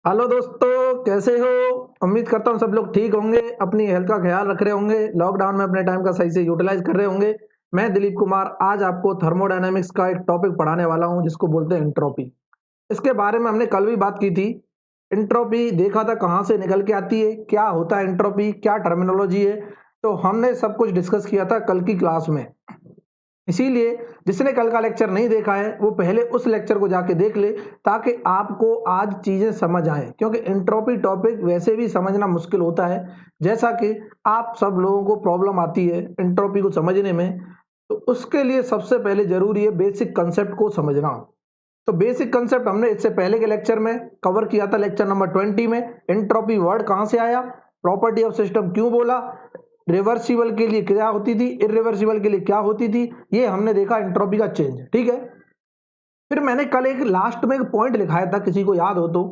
Hello दोस्तों, कैसे हो? उम्मीद करता हूँ सब लोग ठीक होंगे, अपनी हेल्थ का ख्याल रख रहे होंगे, लॉकडाउन में अपने टाइम का सही से यूटिलाइज कर रहे होंगे। मैं दिलीप कुमार आज आपको थर्मोडायनामिक्स का एक टॉपिक पढ़ाने वाला हूँ जिसको बोलते हैं एंट्रोपी। इसके बारे में हमने कल भी बात की थी। एंट्रोपी देखा था कहाँ से निकल के आती है, क्या होता है एंट्रोपी, क्या टर्मिनोलॉजी है। तो हमने सब कुछ डिस्कस किया था कल की क्लास में। इसीलिए जिसने कल का लेक्चर नहीं देखा है वो पहले उस लेक्चर को जाके देख ले, ताकि आपको आज चीजें समझ आए, क्योंकि एंट्रोपी टॉपिक वैसे भी समझना मुश्किल होता है। जैसा कि आप सब लोगों को प्रॉब्लम आती है एंट्रोपी को समझने में, तो उसके लिए सबसे पहले जरूरी है बेसिक कंसेप्ट को समझना। तो बेसिक कंसेप्ट हमने इससे पहले के लेक्चर में कवर किया था, लेक्चर नंबर 20 में। एंट्रोपी वर्ड कहां से आया, प्रॉपर्टी ऑफ सिस्टम क्यों बोला, रिवर्सिबल के लिए क्या होती थी, इरिवर्सिबल के लिए क्या होती थी, ये हमने देखा एंट्रोपी का चेंज। ठीक है। फिर मैंने कल एक लास्ट में एक पॉइंट लिखाया था, किसी को याद हो तो,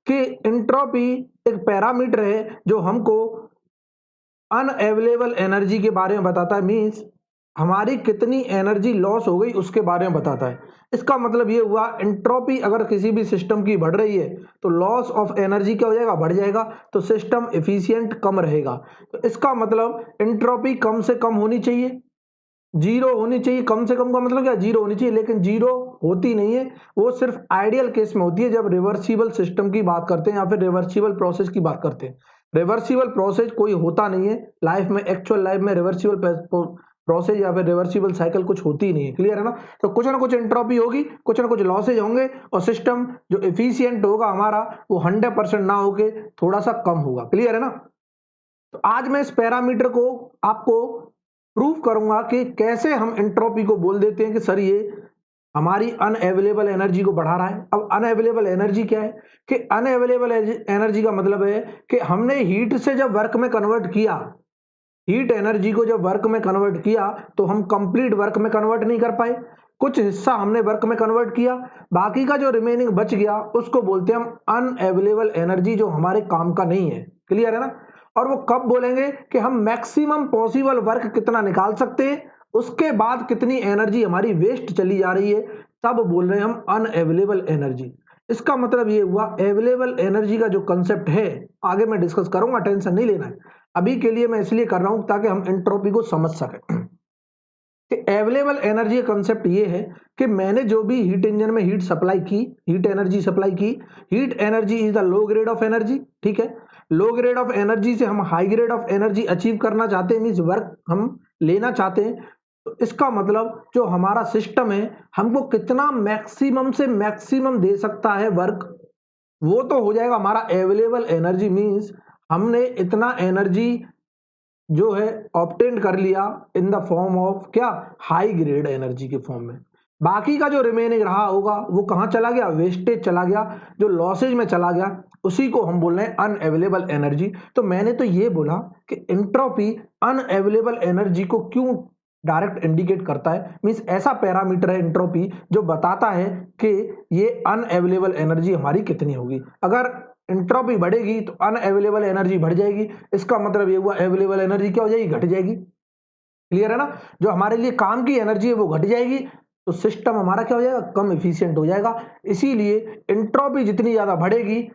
कि एंट्रोपी एक पैरामीटर है जो हमको अनअवेलेबल एनर्जी के बारे में बताता है। मींस हमारी कितनी एनर्जी लॉस हो गई उसके बारे में बताता है। इसका मतलब ये हुआ एंट्रोपी अगर किसी भी सिस्टम की बढ़ रही है तो लॉस ऑफ एनर्जी क्या हो जाएगा, बढ़ जाएगा, तो सिस्टम एफिशिएंट कम रहेगा। तो इसका मतलब एंट्रोपी कम से कम होनी चाहिए, जीरो होनी चाहिए। कम से कम का मतलब क्या, जीरो होनी चाहिए। लेकिन जीरो होती नहीं है, वो सिर्फ आइडियल केस में होती है जब रिवर्सिबल सिस्टम की बात करते हैं या फिर रिवर्सिबल प्रोसेस की बात करते हैं। रिवर्सिबल प्रोसेस कोई होता नहीं है लाइफ में, एक्चुअल लाइफ में रिवर्सिबल प्रोसेस या फिर रिवर्सिबल साइकिल कुछ होती ही नहीं है। क्लियर है ना? तो कुछ ना कुछ एंट्रोपी होगी, कुछ ना कुछ लॉसेज होंगे, और सिस्टम जो एफिशिएंट होगा हमारा वो 100% ना होके थोड़ा सा कम होगा। क्लियर है ना? तो आज मैं इस पैरामीटर को आपको प्रूव करूंगा कि कैसे हम एंट्रोपी को बोल देते हैं कि सर ये हमारी अनअवेलेबल एनर्जी को बढ़ा रहा है। अब अनअवेलेबल एनर्जी क्या है, कि अनअवेलेबल एनर्जी का मतलब है कि हमने हीट से जब वर्क में कन्वर्ट किया, हीट एनर्जी को जब वर्क में कन्वर्ट किया तो हम कंप्लीट वर्क में कन्वर्ट नहीं कर पाए, कुछ हिस्सा हमने वर्क में कन्वर्ट किया, बाकी का जो रिमेनिंग बच गया उसको बोलते हैं हम अनअवेलेबल एनर्जी, जो हमारे काम का नहीं है। क्लियर है ना? और वो कब बोलेंगे कि हम मैक्सिमम पॉसिबल वर्क कितना निकाल सकते हैं, उसके बाद कितनी एनर्जी हमारी वेस्ट चली जा रही है, तब बोल रहे हैं हम अनअवेलेबल एनर्जी। इसका मतलब ये हुआ अवेलेबल एनर्जी का जो कंसेप्ट है आगे मैं डिस्कस करूंगा, टेंशन नहीं लेना है। अभी के लिए मैं इसलिए कर रहा हूं ताकि हम एंट्रोपी को समझ सकें। कि अवेलेबल एनर्जी का कंसेप्ट ये है कि मैंने जो भी हीट इंजन में हीट सप्लाई की, हीट एनर्जी सप्लाई की, heat energy is the low grade of energy. ठीक है। लो ग्रेड ऑफ एनर्जी से हम high grade of energy achieve करना चाहते हैं, मींस वर्क हम लेना चाहते हैं। तो इसका मतलब जो हमारा सिस्टम है हमको कितना मैक्सिमम से मैक्सिमम दे सकता है वर्क, वो तो हो जाएगा हमारा अवेलेबल एनर्जी। मींस हमने इतना एनर्जी जो है ऑब्टेन कर लिया इन द फॉर्म ऑफ क्या, हाई ग्रेड एनर्जी के फॉर्म में। बाकी का जो रिमेनिंग रहा होगा वो कहां चला गया, वेस्टेज चला गया, जो लॉसेज में चला गया, उसी को हम बोल रहे हैं अनअवेलेबल एनर्जी। तो मैंने तो ये बोला कि एंट्रोपी अनअवेलेबल एनर्जी को क्यों डायरेक्ट इंडिकेट करता है, मींस ऐसा पैरामीटर है एंट्रोपी जो बताता है कि ये अनअवेलेबल एनर्जी हमारी कितनी होगी। अगर एंट्रोपी बढ़ेगी तो अनअवेलेबल एनर्जी बढ़ जाएगी, इसका मतलब ये हुआ अवेलेबल एनर्जी क्या हो जाएगी, घट जाएगी। क्लियर है ना? जो हमारे लिए काम की एनर्जी है वो घट जाएगी, तो सिस्टम हमारा क्या हो जाएगा, कम एफिशिएंट हो जाएगा। इसीलिए एंट्रोपी जितनी ज्यादा बढ़ेगी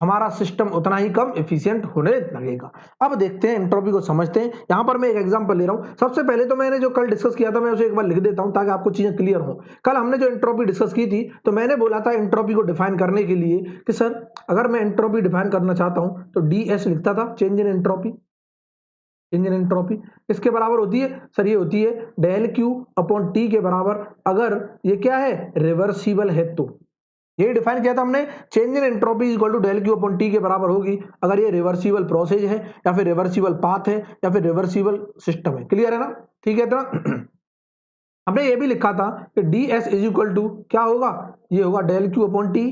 हमारा सिस्टम उतना ही कम एफिशिएंट होने लगेगा। अब देखते हैं एंट्रोपी को समझते हैं। यहां पर मैं एक एग्जांपल ले रहा हूं। सबसे पहले तो मैंने जो कल डिस्कस किया था मैं उसे एक बार लिख देता हूं ताकि आपको चीजें क्लियर हो। कल हमने जो एंट्रोपी डिस्कस की थी तो मैंने बोला था एंट्रोपी को डिफाइन करने के लिए कि सर अगर मैं एंट्रोपी डिफाइन करना चाहता हूं तो डीएस लिखता था, change in entropy. Change in entropy किसके बराबर होती है सर, ये होती है डेल क्यू अपॉन टी के बराबर, अगर ये क्या है, रिवर्सिबल है तो। ये डिफाइन किया था हमने, change in entropy equal to del Q upon T के बराबर होगी अगर ये रिवर्सिबल प्रोसेस है या फिर रिवर्सिबल पाथ है या फिर रिवर्सिबल सिस्टम है। क्लियर है ना? ठीक है। तो हमने ये भी लिखा था कि D S is equal to क्या होगा, ये होगा del Q upon T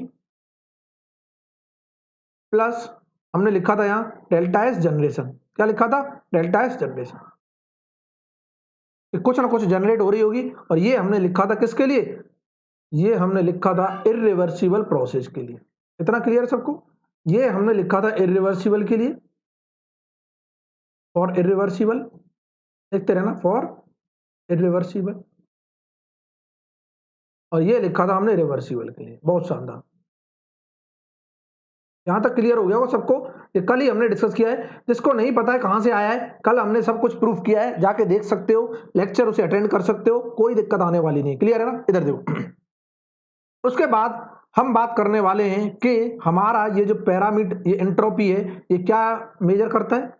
plus हमने लिखा था यहाँ डेल्टा एस जनरेशन। क्या लिखा था, डेल्टा एस जनरेशन। कुछ ना कुछ जनरेट हो रही होगी, और ये हमने लिखा था किसके लिए, ये हमने लिखा था इरिवर्सिबल प्रोसेस के लिए। इतना क्लियर सबको? ये हमने लिखा था इरिवर्सिबल के लिए, फॉर इरिवर्सिबल, देखते रहना, फॉर इरिवर्सिबल। और ये लिखा था हमने रिवर्सिबल के लिए। बहुत शानदार। यहां तक क्लियर हो गया होगा सबको। ये कल ही हमने डिस्कस किया है, जिसको नहीं पता है कहां से आया है, कल हमने सब कुछ प्रूफ किया है, जाके देख सकते हो, लेक्चर उसे अटेंड कर सकते हो, कोई दिक्कत आने वाली नहीं। क्लियर है ना? इधर देखो। उसके बाद हम बात करने वाले हैं कि हमारा ये जो पैरामीटर, ये एंट्रोपी है, ये क्या मेजर करता है,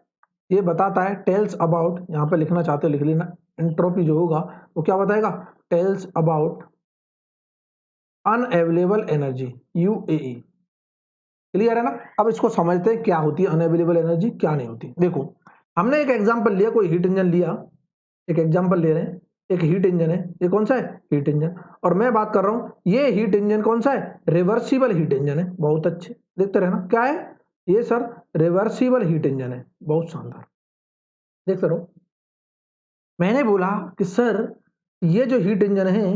ये बताता है, टेल्स अबाउट, यहां पे लिखना चाहते हो लिख लेना, एंट्रोपी जो होगा वो क्या बताएगा, tells about unavailable energy, UAE. Clear है ना? अब इसको समझते हैं क्या होती है अनअवेलेबल एनर्जी, क्या नहीं होती। देखो हमने एक एग्जांपल लिया, कोई हीट इंजन लिया, एक एग्जांपल ले रहे हैं, एक हीट इंजन है, ये कौन सा है, हीट इंजन, और मैं बात कर रहा हूं ये हीट इंजन कौन सा है, रिवर्सिबल हीट इंजन है। बहुत अच्छे, देखते रहना क्या है ये सर, रिवर्सिबल हीट इंजन है, बहुत शानदार, देखते रहो। मैंने बोला कि सर ये जो हीट इंजन है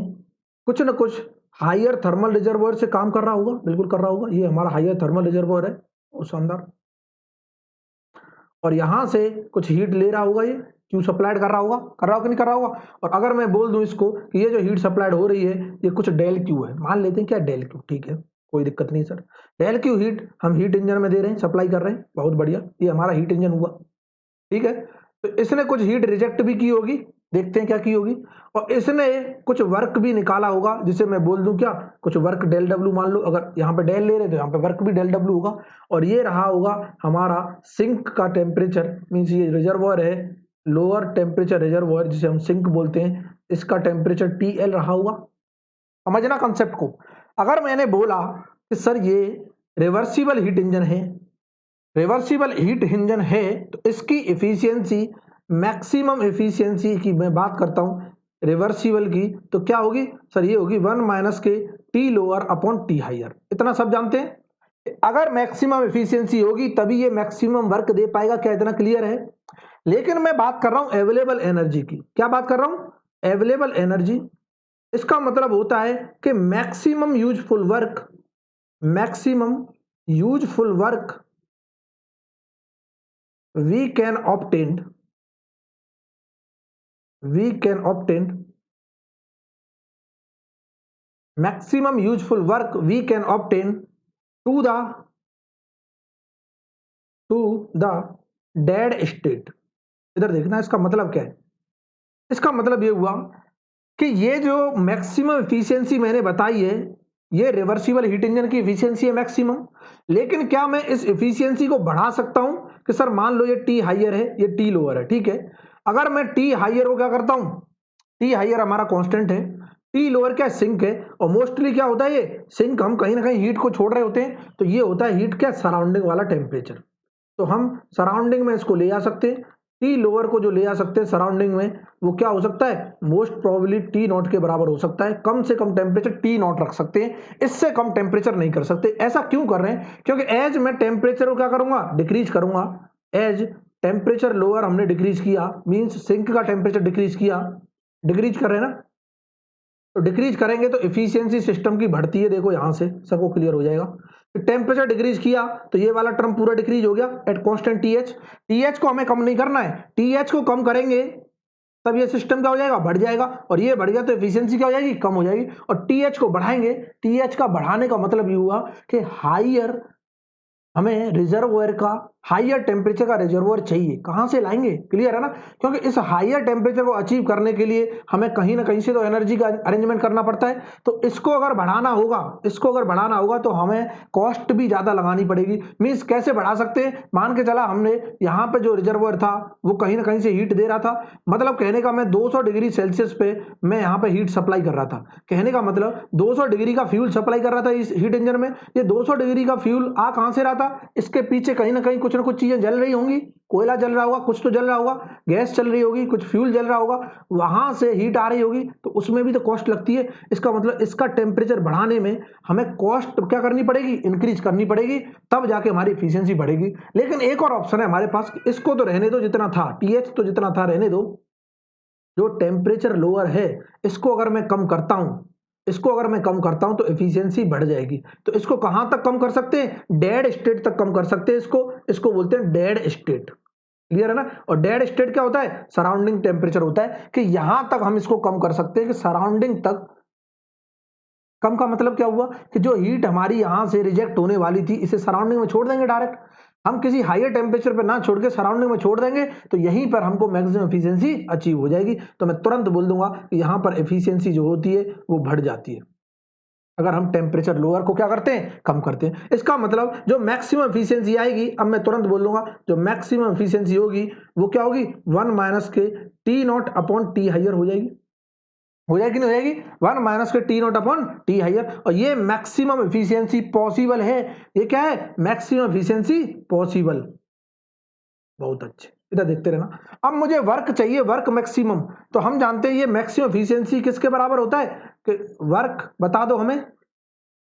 कुछ ना कुछ हायर थर्मल रिजर्वोयर से काम कर रहा होगा, बिल्कुल कर रहा होगा, ये हमारा हायर थर्मल रिजर्वोयर है, बहुत शानदार, और यहां से कुछ हीट ले रहा होगा, ये क्यू सप्लाइड कर रहा होगा, कर रहा होगा कि नहीं कर रहा होगा। और अगर मैं बोल दूं इसको कि ये जो हीट सप्लाइड हो रही है ये कुछ डेल क्यू है, मान लेते हैं क्या डेल क्यू, ठीक है कोई दिक्कत नहीं सर, डेल क्यू हीट हम हीट इंजन में दे रहे हैं, सप्लाई कर रहे हैं, बहुत बढ़िया, ये हमारा हीट इंजन हुआ, ठीक है। तो इसने कुछ हीट रिजेक्ट भी की होगी, देखते हैं क्या की होगी, और इसने कुछ वर्क भी निकाला होगा, जिसे मैं बोल दूं क्या, कुछ वर्क डेल डब्ल्यू, मान लो अगर यहाँ पे डेल ले रहे तो यहाँ पे वर्क भी डेल डब्ल्यू होगा, और ये रहा होगा हमारा सिंक का टेम्परेचर, मीन्स ये रिजर्वॉयर है, लोअर टेम्परेचर रिजर्वॉयर जिसे हम सिंक बोलते हैं, इसका टेम्परेचर टीएल रहा होगा। समझना कंसेप्ट को। अगर मैंने बोला कि सर ये रिवर्सिबल हीट इंजन है, रिवर्सिबल हीट इंजन है, तो इसकी एफिशिएंसी, मैक्सिमम एफिशिएंसी की मैं बात करता हूं रिवर्सिबल की, तो क्या होगी सर, ये होगी 1 माइनस के T lower upon T higher. इतना सब जानते हैं, अगर मैक्सिमम एफिशिएंसी होगी तभी ये मैक्सिमम वर्क दे पाएगा, क्या इतना क्लियर है। लेकिन मैं बात कर रहा हूं अवेलेबल एनर्जी की, क्या बात कर रहा हूं, अवेलेबल एनर्जी। इसका मतलब होता है कि maximum useful work, maximum useful work we can obtain, we can obtain maximum useful work we can obtain to the dead state। इधर देखना इसका मतलब क्या है, इसका मतलब ये हुआ कि ये जो मैक्सिमम एफिशिएंसी मैंने बताई है, ये रिवर्सिबल हीट इंजन की एफिशिएंसी है मैक्सिमम, लेकिन क्या मैं इस एफिशिएंसी को बढ़ा सकता हूं कि सर मान लो ये टी हायर है, ये टी लोअर है, ठीक है। अगर मैं टी हायर को क्या करता हूं, टी हायर हमारा कांस्टेंट है, टी लोअर क्या सिंक है, और मोस्टली क्या होता है ये सिंक, हम कहीं ना कहीं हीट को छोड़ रहे होते हैं, तो ये होता है हीट क्या, सराउंडिंग वाला टेम्परेचर, तो हम सराउंडिंग में इसको ले आ सकते हैं, टी लोअर को जो ले आ सकते हैं सराउंडिंग में, वो क्या हो सकता है, मोस्ट प्रोबेबली टी नॉट के बराबर हो सकता है, कम से कम टेम्परेचर टी नॉट रख सकते हैं, इससे कम टेम्परेचर नहीं कर सकते। ऐसा क्यों कर रहे हैं, क्योंकि एज मैं टेम्परेचर को क्या करूंगा, डिक्रीज करूंगा, एज टेम्परेचर लोअर हमने डिक्रीज किया, मीन्स सिंक का टेम्परेचर डिक्रीज किया, डिक्रीज कर रहे हैं ना, तो डिक्रीज करेंगे तो एफिशिएंसी सिस्टम की बढ़ती है, देखो यहां से सबको क्लियर हो जाएगा। टेम्परेचर डिक्रीज किया तो ये वाला टर्म पूरा डिक्रीज हो गया एट कांस्टेंट टीएच, टीएच को हमें कम नहीं करना है, टीएच को कम करेंगे तब ये सिस्टम क्या हो जाएगा, बढ़ जाएगा, और ये बढ़ गया तो एफिशिएंसी क्या हो जाएगी, कम हो जाएगी, और टीएच को बढ़ाएंगे, टीएच का बढ़ाने का मतलब ये हुआ कि हायर हमें रिजर्वोयर का, हायर टेम्परेचर का रिजर्वोयर चाहिए, कहां से लाएंगे, क्लियर है ना, क्योंकि इस हायर टेम्परेचर को अचीव करने के लिए हमें कहीं ना कहीं से तो एनर्जी का अरेंजमेंट करना पड़ता है, तो इसको अगर बढ़ाना होगा, इसको अगर बढ़ाना होगा तो हमें कॉस्ट भी ज्यादा लगानी पड़ेगी। मींस कैसे बढ़ा सकते हैं, मान के चला हमने यहाँ पे जो रिजर्वोयर था वो कहीं ना कहीं से हीट दे रहा था, मतलब कहने का मैं 200 डिग्री सेल्सियस पे मैं यहाँ पे हीट सप्लाई कर रहा था, कहने का मतलब 200 डिग्री का फ्यूल सप्लाई कर रहा था इस हीट इंजन में, ये 200 डिग्री का फ्यूल आ कहां से रहा था, इसके पीछे कहीं ना कहीं कुछ ना कुछ चीजें जल रही होंगी, कोयला जल रहा होगा, कुछ तो जल रहा होगा, गैस चल रही होगी, कुछ फ्यूल जल रहा होगा, वहां से हीट आ रही होगी, तो उसमें भी तो कॉस्ट लगती है। इसका मतलब इसका टेम्परेचर बढ़ाने में हमें कॉस्ट क्या करनी पड़ेगी, इंक्रीज करनी पड़ेगी, तब जाके हमारी एफिशिएंसी बढ़ेगी। लेकिन एक और ऑप्शन है हमारे पास, इसको तो रहने दो जितना था, टीएच तो जितना था रहने दो, जो टेम्परेचर लोअर है इसको अगर मैं कम करता हूं, इसको अगर मैं कम करता हूं तो एफिशिएंसी बढ़ जाएगी। तो इसको कहां तक कम कर सकते हैं, डेड स्टेट तक कम कर सकते हैं, इसको बोलते हैं डेड स्टेट, क्लियर है ना। और डेड स्टेट क्या होता है, सराउंडिंग टेम्परेचर होता है, कि यहां तक हम इसको कम कर सकते हैं कि सराउंडिंग तक कम का मतलब क्या हुआ कि जो हीट हमारी यहां से रिजेक्ट होने वाली थी इसे सराउंडिंग में छोड़ देंगे डायरेक्ट। हम किसी हायर टेम्परेचर पे ना छोड़ के सराउंडिंग में छोड़ देंगे तो यहीं पर हमको मैक्सिमम एफिशिएंसी अचीव हो जाएगी। तो मैं तुरंत बोल दूंगा कि यहां पर एफिशिएंसी जो होती है वो बढ़ जाती है अगर हम टेम्परेचर लोअर को क्या करते हैं, कम करते हैं। इसका मतलब जो मैक्सिमम एफिशिएंसी आएगी, अब मैं तुरंत बोल दूंगा जो मैक्सिमम एफिशिएंसी होगी वो क्या होगी, 1 माइनस के T not upon T higher हो जाएगी। हो जाएगी नहीं हो जाएगी, 1 माइनस के T not upon T higher. और ये मैक्सिमम एफिशिएंसी पॉसिबल है। ये क्या है, मैक्सिमम एफिशिएंसी पॉसिबल। बहुत अच्छे, इधर देखते रहना। अब मुझे वर्क चाहिए, वर्क मैक्सिमम। तो हम जानते हैं ये मैक्सिमम एफिशिएंसी किसके बराबर होता है कि वर्क बता दो हमें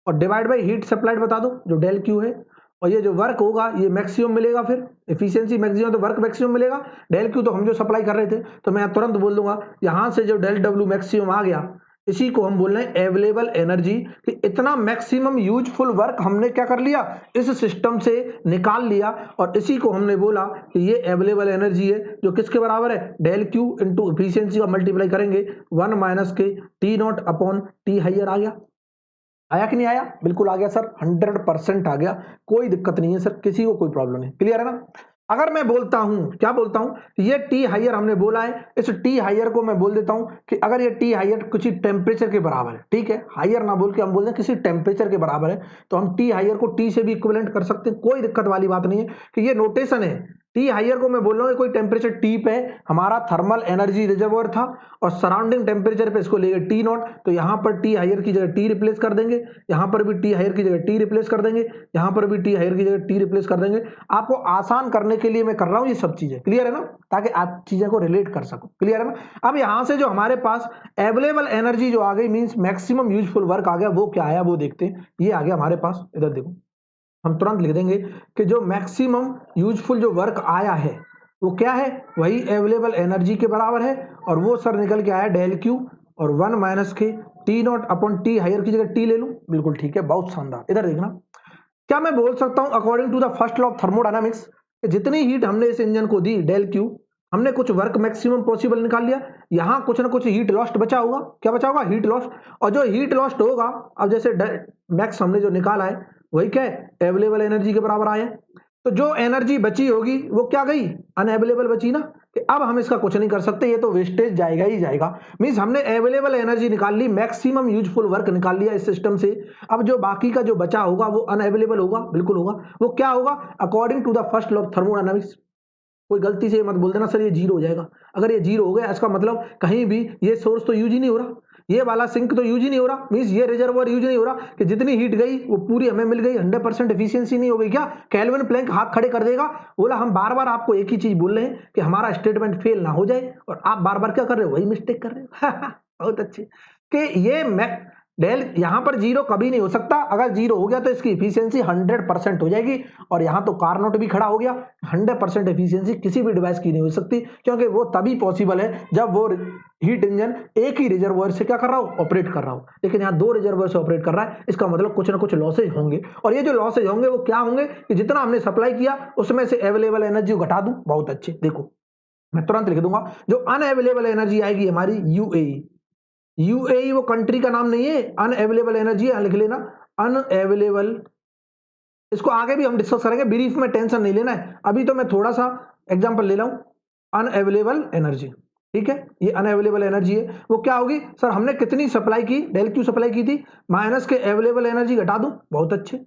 और डिवाइड बाय हीट सप्लाइड बता दो जो डेल क्यू है। और ये जो वर्क होगा ये मैक्सिमम मिलेगा, फिर एफिशिएंसी मैक्सिमम तो वर्क मैक्सिमम मिलेगा, डेल क्यू तो हम जो सप्लाई कर रहे थे। तो मैं तुरंत बोल दूंगा यहां से जो डेल डब्ल्यू मैक्सिमम आ गया इसी को हम बोल रहे हैं अवेलेबल एनर्जी। कि इतना मैक्सिमम यूजफुल वर्क हमने क्या कर लिया, इस सिस्टम से निकाल लिया और इसी को हमने बोला कि ये अवेलेबल एनर्जी है जो किसके बराबर है, डेल क्यू इंटू एफिशिएंसी का मल्टीप्लाई करेंगे 1 माइनस के T not upon T higher. आ गया, आया कि नहीं आया, बिल्कुल आ गया सर, 100% आ गया, कोई दिक्कत नहीं है सर, किसी को कोई प्रॉब्लम नहीं, क्लियर है ना। अगर मैं बोलता हूं, क्या बोलता हूं, ये टी हायर हमने बोला है, इस टी हायर को मैं बोल देता हूं कि अगर ये टी हायर किसी टेम्परेचर के बराबर है, ठीक है, हायर ना बोल के हम बोल दें किसी टेम्परेचर के बराबर है, तो हम टी हायर को टी से भी इक्विवेलेंट कर सकते हैं, कोई दिक्कत वाली बात नहीं है। कि ये नोटेशन है, टी हायर को मैं बोल रहा हूं कोई टेम्परेचर टी पे हमारा थर्मल एनर्जी रिजर्वोयर था और सराउंडिंग टेम्परेचर पे इसको लेंगे टी नॉट, तो यहां पर टी हायर की जगह टी रिप्लेस कर देंगे, यहां पर भी टी हायर की जगह टी रिप्लेस कर देंगे, यहां पर भी टी हायर की जगह टी रिप्लेस कर देंगे। आपको आसान करने के लिए मैं कर रहा हूं ये सब चीजें, क्लियर है ना, ताकि आप चीजें को रिलेट कर सको, क्लियर है ना। अब यहां से जो हमारे पास अवेलेबल एनर्जी जो आ गई मींस मैक्सिमम यूजफुल वर्क आ गया, वो क्या आया वो देखते हैं। ये आ गया हमारे पास, इधर देखो, हम तुरंत लिख देंगे कि जो मैक्सिमम यूजफुल जो वर्क आया है वो क्या है, वही अवेलेबल एनर्जी के बराबर है और वो सर निकल के आया डेल क्यू और 1 माइनस के T not upon T higher की जगह टी ले लूं, बिल्कुल ठीक है, बहुत शानदार। इधर देखना, क्या मैं बोल सकता हूं according to the first law of thermodynamics जितनी हीट हमने इस इंजन को दी डेल क्यू, हमने कुछ वर्क मैक्सिमम पॉसिबल निकाल लिया, यहां कुछ ना कुछ हीट लॉस्ट बचा होगा, क्या बचा होगा, हीट लॉस्ट। और जो हीट लॉस्ट होगा, अब जैसे मैक्स हमने जो निकाला है वही क्या है, अवेलेबल एनर्जी के बराबर आया। तो जो एनर्जी बची होगी वो क्या गई, अनअवेलेबल बची ना, कि अब हम इसका कुछ नहीं कर सकते, ये तो वेस्टेज जाएगा ही जाएगा। मींस हमने अवेलेबल एनर्जी निकाल ली, मैक्सिमम यूजफुल वर्क निकाल लिया इस सिस्टम से। अब जो बाकी का जो बचा होगा वो अनअवेलेबल होगा, बिल्कुल होगा। वो क्या होगा, according to the first law of thermodynamics. कोई गलती से मत बोल देना सर ये जीरो हो जाएगा, अगर ये जीरो हो गया इसका मतलब कहीं भी ये सोर्स तो यूज ही नहीं हो रहा, ये वाला सिंक तो यूज ही नहीं हो रहा, मींस ये रिजर्वोयर यूज नहीं हो रहा, कि जितनी हीट गई वो पूरी हमें मिल गई, 100% एफिशिएंसी नहीं हो गई। क्या केल्विन प्लैंक हाथ खड़े कर देगा, बोला हम बार बार आपको एक ही चीज बोल रहे हैं कि हमारा स्टेटमेंट फेल ना हो जाए और आप बार बार क्या कर रहे हो, वही मिस्टेक कर रहे हो। बहुत अच्छे, कि ये डेल यहां पर जीरो कभी नहीं हो सकता, अगर जीरो हो गया तो इसकी इफिशियंसी 100% हो जाएगी। और यहां तो कारनोट भी खड़ा हो गया, 100% एफिशिएंसी किसी भी डिवाइस की नहीं हो सकती, क्योंकि वो तभी पॉसिबल है जब वो हीट इंजन एक ही रिजर्वोयर से क्या कर रहा हो, ऑपरेट कर रहा हो। लेकिन यहाँ दो रिजर्वोयर से ऑपरेट कर रहा है, इसका मतलब कुछ ना कुछ लॉसेज होंगे, और ये जो लॉसेज होंगे वो क्या होंगे कि जितना हमने सप्लाई किया उसमें से अवेलेबल एनर्जी घटा दूं। बहुत अच्छे, देखो मैं तुरंत लिख दूंगा जो अनअवेलेबल एनर्जी आएगी हमारी यूएई। यूएई वो कंट्री का नाम नहीं है, अनअवेलेबल एनर्जी है, लिख लेना अनअवेलेबल। इसको आगे भी हम डिस्कस करेंगे, ब्रीफ में टेंशन नहीं लेना है, अभी तो मैं थोड़ा सा एग्जांपल ले लूं। अनअवेलेबल एनर्जी, ठीक है, ये अनअवेलेबल एनर्जी है, वो क्या होगी सर, हमने कितनी सप्लाई की, डेल क्यू सप्लाई की थी, माइनस के अवेलेबल एनर्जी घटा दूं। बहुत अच्छे,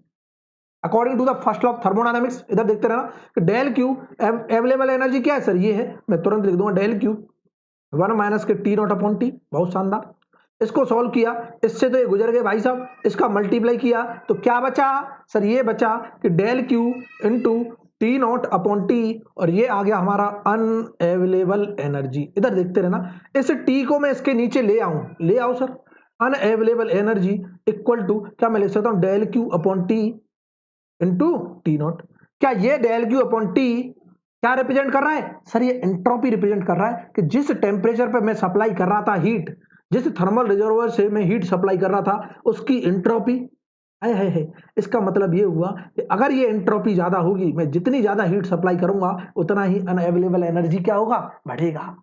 according to the first law of thermodynamics, इधर देखते रहना कि डेल क्यू अवेलेबल एनर्जी क्या है सर, ये है, मैं तुरंत लिख दूंगा डेल क्यू 1 माइनस के टी नॉट अपॉन टी। बहुत शानदार, इसको सॉल्व किया, इससे तो ये गुजर गए भाई साहब, इसका मल्टीप्लाई किया तो क्या बचा सर, ये बचा कि del Q into T not upon T, और ये आ गया हमारा अनअवेलेबल एनर्जी। इधर देखते रहना, इस टी को मैं इसके नीचे ले आओ sir, unavailable energy equal to क्या मैं लिख सकता हूं, del Q upon T into T naught. क्या ये डेल क्यू अपॉन टी क्या रिप्रेजेंट कर रहा है सर, ये एंट्रोपी रिप्रेजेंट कर रहा है, कि जिस टेम्परेचर पे मैं सप्लाई कर रहा था हीट, जिस थर्मल रिजर्वोयर से मैं हीट सप्लाई कर रहा था उसकी एंट्रोपी है। इसका मतलब ये हुआ कि अगर ये एंट्रोपी ज्यादा होगी, मैं जितनी ज्यादा हीट सप्लाई करूंगा उतना ही अनअवेलेबल एनर्जी क्या होगा, बढ़ेगा।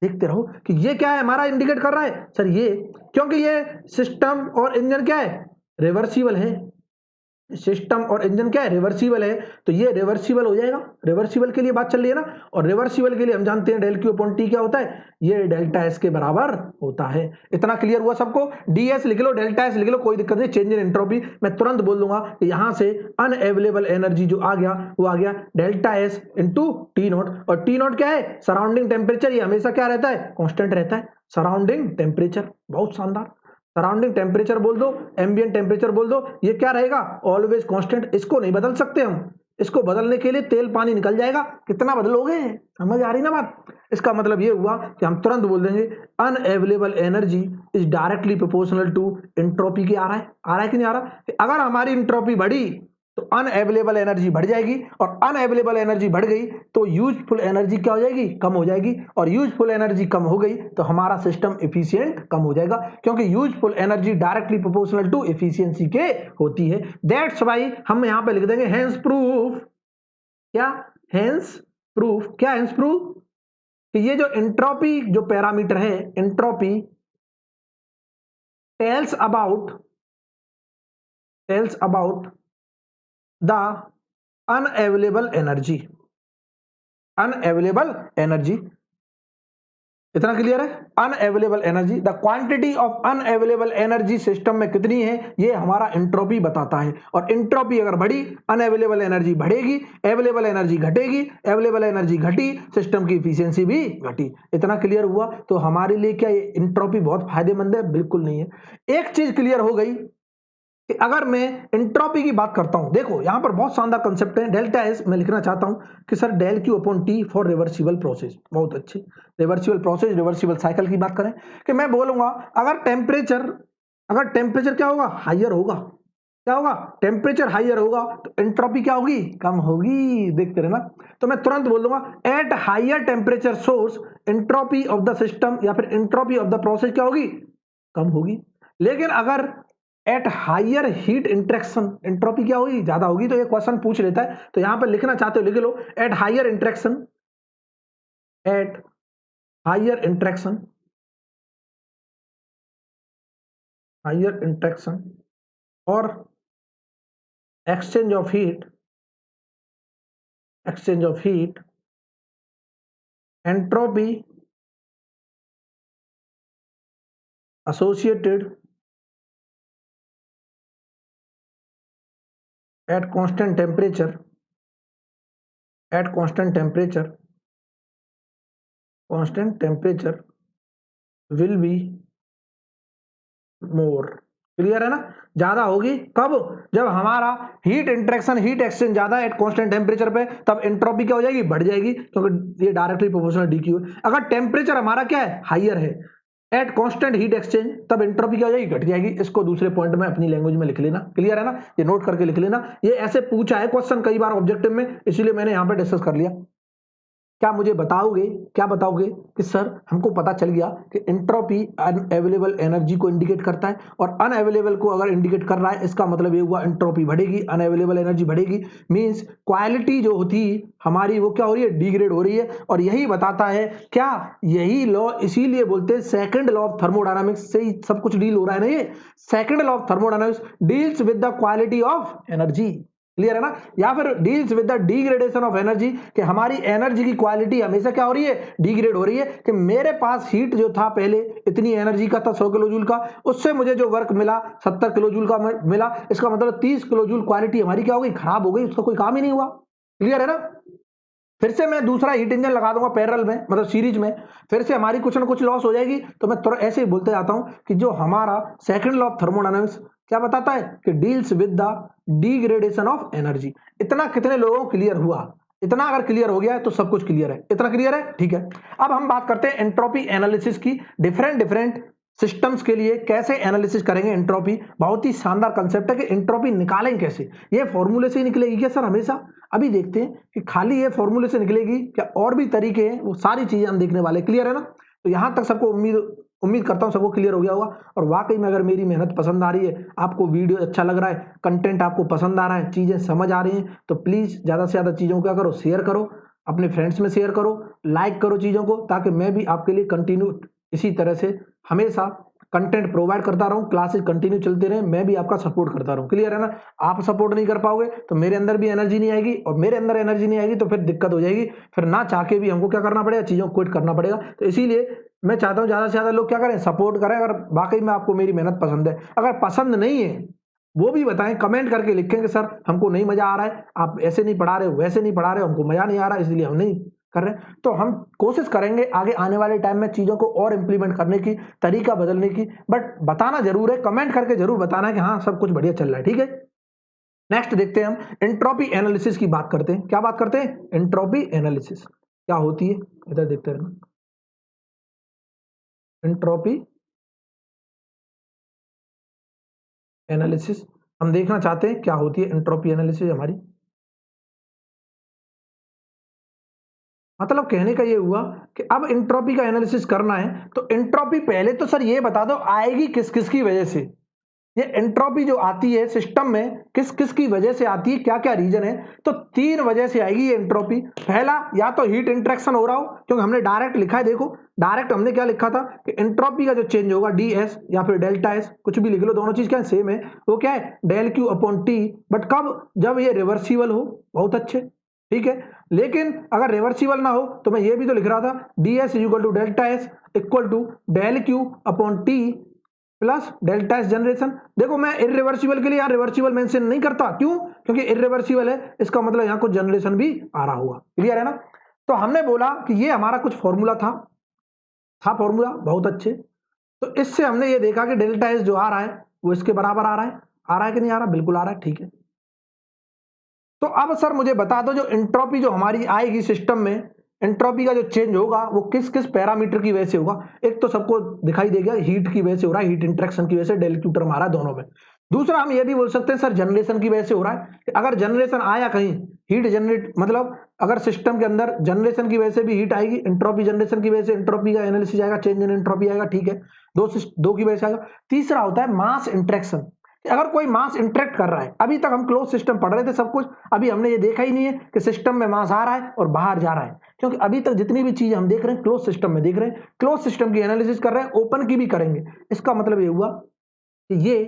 देखते रहो कि ये क्या है, हमारा इंडिकेट कर रहा है सर ये, क्योंकि ये सिस्टम और इंजन क्या है, रिवर्सिबल है। सिस्टम और इंजन क्या है, रिवर्सिबल है, तो ये रिवर्सिबल हो जाएगा। रिवर्सिबल के लिए बात चल रही है ना, और रिवर्सिबल के लिए हम जानते हैं डेल क्यू अपॉन टी क्या होता है, ये डेल्टा एस के बराबर होता है। इतना क्लियर हुआ सबको? डी एस लिख लो, डेल्टा एस लिख लो, कोई दिक्कत नहीं, चेंज इन एंट्रोपी मैं तुरंत बोल दूंगा कि यहां से अनअवेलेबल एनर्जी जो आ गया वो आ गया delta S into T not, और टी नॉट क्या है, सराउंडिंग टेम्परेचर, ये हमेशा क्या रहता है, कॉन्स्टेंट रहता है। सराउंडिंग टेम्परेचर, बहुत शानदार, सराउंडिंग टेम्परेचर बोल दो, एम्बिएंट टेम्परेचर बोल दो, ये क्या रहेगा, ऑलवेज कांस्टेंट। इसको नहीं बदल सकते हम, इसको बदलने के लिए तेल पानी निकल जाएगा, कितना बदलोगे, समझ आ रही ना बात? इसका मतलब ये हुआ कि हम तुरंत बोल देंगे unavailable energy is directly proportional to entropy की। आ रहा है कि नहीं आ रहा? अगर हमारी एंट्रोपी बढ़ी तो अनअवेलेबल एनर्जी बढ़ जाएगी, और अनअवेलेबल एनर्जी बढ़ गई तो यूजफुल एनर्जी क्या हो जाएगी, कम हो जाएगी, और यूजफुल एनर्जी कम हो गई तो हमारा सिस्टम एफिशिएंट कम हो जाएगा, क्योंकि useful energy directly proportional to efficiency के होती है। दैट्स व्हाई हम यहां पे लिख देंगे हेंस प्रूफ, क्या हेंस प्रूफ, क्या हेंस प्रूफ, कि ये जो एंट्रोपी जो पैरामीटर है, entropy tells about the unavailable energy, unavailable energy, इतना क्लियर है? Unavailable energy, the quantity of unavailable energy system में कितनी है, ये हमारा एंट्रोपी बताता है। और एंट्रोपी अगर बढ़ी, अनअवेलेबल एनर्जी बढ़ेगी, अवेलेबल एनर्जी घटेगी, अवेलेबल एनर्जी घटी, सिस्टम की एफिशिएंसी भी घटी। इतना क्लियर हुआ? तो हमारे लिए क्या ये एंट्रोपी बहुत फायदेमंद है? बिल्कुल नहीं है। एक चीज क्लियर हो गई कि अगर मैं एंट्रोपी की बात करता हूं, देखो यहां पर बहुत शानदार कंसेप्ट है, डेल्टा एस मैं लिखना चाहता हूं कि sir del Q upon T for reversible process, बहुत अच्छी रिवर्सिबल प्रोसेस, रिवर्सिबल साइकिल की बात करें कि मैं बोलूंगा अगर टेम्परेचर क्या होगा, हाइयर होगा, क्या होगा, टेम्परेचर हाइयर होगा तो एंट्रोपी क्या होगी, कम होगी। देखते रहना, तो मैं तुरंत बोल दूंगा at higher temperature source entropy of the system या फिर एंट्रोपी ऑफ द प्रोसेस क्या होगी, कम होगी। लेकिन अगर at higher heat interaction entropy क्या होगी, ज्यादा होगी। तो ये क्वेश्चन पूछ लेता है, तो यहां पर लिखना चाहते हो लिख लो, at higher interaction, at higher interaction, higher interaction और exchange of heat, exchange of heat, entropy associated at constant temperature, at constant temperature, constant temperature will be more। Clear है ना? ज्यादा होगी कब, जब हमारा हीट इंटरेक्शन, हीट एक्सचेंज ज्यादा at constant temperature पे, तब एंट्रोपी क्या हो जाएगी, बढ़ जाएगी, क्योंकि ये डायरेक्टली प्रोपोर्शनल डी क्यू है। अगर टेम्परेचर हमारा क्या है, हाइयर है एट कांस्टेंट हीट एक्सचेंज, तब एंट्रोपी क्या हो जाएगी, घट जाएगी। इसको दूसरे पॉइंट में अपनी लैंग्वेज में लिख लेना, क्लियर है ना? ये नोट करके लिख लेना, ये ऐसे पूछा है क्वेश्चन कई बार ऑब्जेक्टिव में, इसलिए मैंने यहां पर डिस्कस कर लिया। क्या मुझे बताओगे, क्या बताओगे कि सर हमको पता चल गया कि एंट्रोपी अनअवेलेबल एनर्जी को इंडिकेट करता है, और अनअवेलेबल को अगर इंडिकेट कर रहा है, इसका मतलब ये हुआ एंट्रोपी बढ़ेगी, अनअवेलेबल एनर्जी बढ़ेगी, मींस क्वालिटी जो होती हमारी वो क्या हो रही है, डिग्रेड हो रही है। और यही बताता है क्या, यही लॉ, इसीलिए बोलते हैं सेकंड लॉ ऑफ थर्मोडायनामिक्स से ही सब कुछ डील हो रहा है ना। ये second law of thermodynamics deals with the quality of energy, clear है ना? या फिर deals with the degradation of energy, कि हमारी एनर्जी की क्वालिटी हमेशा क्या हो रही है, डिग्रेड हो रही है। कि मेरे पास हीट जो था पहले इतनी एनर्जी का था 100 किलो जूल का, उससे मुझे जो वर्क मिला 70 किलो जूल का मिला, इसका मतलब 30 किलो जूल क्वालिटी हमारी क्या हो गई, खराब हो गई, उसका कोई काम ही नहीं हुआ। क्लियर है ना? फिर से मैं दूसरा हीट इंजन लगा दूंगा पैरेलल में, मतलब सीरीज में, फिर से हमारी कुछ ना कुछ लॉस हो जाएगी। तो मैं थोड़ा ऐसे ही बोलते जाता हूं कि जो हमारा सेकंड लॉ ऑफ थर्मोडायनामिक्स क्या बताता है कि deals with the degradation of energy. इतना कितने लोगों को क्लियर हुआ? इतना अगर क्लियर हो गया है तो सब कुछ क्लियर है। इतना क्लियर है, ठीक है। अब हम बात करते हैं एंट्रोपी एनालिसिस की। डिफरेंट सिस्टम्स के लिए कैसे एनालिसिस करेंगे एंट्रोपी, बहुत ही शानदार कंसेप्ट है कि एंट्रोपी निकालेंगे कैसे। ये फॉर्मूले से ही निकलेगी क्या सर हमेशा? अभी देखते हैं कि खाली ये फॉर्मूले से निकलेगी क्या, और भी तरीके हैं, वो सारी चीजें हम देखने वाले। क्लियर है ना? तो यहां तक सबको उम्मीद करता हूं सबको क्लियर हो गया होगा। और वाकई में अगर मेरी मेहनत पसंद आ रही है, आपको वीडियो अच्छा लग रहा है, कंटेंट आपको पसंद आ रहा है, चीजें समझ आ रही हैं, तो प्लीज ज्यादा से ज्यादा चीजों को क्या करो, शेयर करो। अपने फ्रेंड्स में शेयर करो, लाइक करो चीज़ों को, ताकि मैं भी आपके लिए कंटिन्यू इसी तरह से हमेशा कंटेंट प्रोवाइड करता रहूं, क्लासेस कंटिन्यू चलते रहे, मैं भी आपका सपोर्ट करता रहूं। क्लियर है ना? आप सपोर्ट नहीं कर पाओगे तो मेरे अंदर भी एनर्जी नहीं आएगी, और मेरे अंदर एनर्जी नहीं आएगी तो फिर दिक्कत हो जाएगी, फिर ना चाह के भी हमको क्या करना पड़ेगा, चीज़ों को क्विट करना पड़ेगा। तो इसीलिए मैं चाहता हूं ज़्यादा से ज़्यादा लोग क्या करें, सपोर्ट करें। अगर वाकई में आपको मेरी मेहनत पसंद है, अगर पसंद नहीं है वो भी बताएं, कमेंट करके लिखें कि सर हमको नहीं मजा आ रहा है, आप ऐसे नहीं पढ़ा रहे हो, वैसे नहीं पढ़ा रहे हो, हमको मजा नहीं आ रहा है, इसलिए हम नहीं कर रहे हैं। तो हम कोशिश करेंगे आगे आने वाले टाइम में चीजों को और इंप्लीमेंट करने की, तरीका बदलने की, बट बताना जरूर है, कमेंट करके जरूर बताना है कि हाँ सब कुछ बढ़िया चल रहा है। ठीक है, नेक्स्ट देखते हैं हम एंट्रोपी एनालिसिस की बात करते हैं। क्या बात करते हैं? एंट्रोपी एनालिसिस क्या होती है, इधर देखते हैं। एंट्रोपी एनालिसिस हम देखना चाहते हैं क्या होती है एंट्रोपी एनालिसिस हमारी। मतलब कहने का ये हुआ कि अब एंट्रोपी का एनालिसिस करना है, तो एंट्रोपी पहले तो सर ये बता दो आएगी किस किस की वजह से। ये एंट्रोपी जो आती है सिस्टम में किस किस की वजह से आती है, क्या क्या रीजन है? तो 3 वजह से आएगी ये एंट्रोपी। पहला, या तो हीट इंटरेक्शन हो रहा हो, क्योंकि हमने डायरेक्ट लिखा है, देखो डायरेक्ट हमने क्या लिखा था कि एंट्रोपी का जो चेंज होगा ds या फिर डेल्टा एस, कुछ भी लिख लो, दोनों चीज क्या सेम है, वो क्या है del Q upon T. But कब? जब ये रिवर्सिबल हो। बहुत अच्छे, ठीक है। लेकिन अगर रिवर्सिबल ना हो तो मैं ये भी तो लिख रहा था ds equal to delta S equal to del Q upon T plus delta S generation. देखो मैं इरिवर्सिबल के लिए यहाँ रिवर्सिबल मेंशन नहीं करता, क्यों? क्योंकि इरिवर्सिबल है, इसका मतलब यहाँ कुछ जनरेशन भी आ रहा होगा। क्लियर है ना? तो हमने बोला कि ये हमारा कुछ फॉर्मूला था फॉर्मूला, बहुत अच्छे। तो इससे हमने ये देखा कि डेल्टा एस जो आ रहा है वो इसके बराबर आ रहा है कि नहीं आ रहा? बिल्कुल आ रहा है, ठीक है। तो अब सर मुझे बता दो, जो एंट्रोपी जो हमारी आएगी सिस्टम में, एंट्रोपी का जो चेंज होगा वो किस किस पैरामीटर की वजह से होगा। एक तो सबको दिखाई देगा हीट की वजह से हो रहा है, हीट इंटरेक्शन की वजह से, डेल क्यू टर्म आ रहा है दोनों में। दूसरा हम ये भी बोल सकते हैं सर जनरेशन की वजह से हो रहा है, कि अगर जनरेशन आया कहीं, हीट जनरेट, मतलब अगर सिस्टम के अंदर जनरेशन की वजह से भी हीट आएगी, एंट्रोपी जनरेशन की वजह से एंट्रोपी का एनालिसिस आएगा, चेंज इन एंट्रोपी आएगा, ठीक है। दो की वजह से आएगा। तीसरा होता है मास इंट्रैक्शन, अगर कोई मास इंटरेक्ट कर रहा है। अभी तक हम क्लोज सिस्टम पढ़ रहे थे सब कुछ, अभी हमने ये देखा ही नहीं है कि सिस्टम में मास आ रहा है और बाहर जा रहा है, क्योंकि अभी तक जितनी भी चीजें हम देख रहे हैं क्लोज सिस्टम में देख रहे हैं, क्लोज सिस्टम की एनालिसिस कर रहे हैं, ओपन की भी करेंगे। इसका मतलब ये हुआ कि ये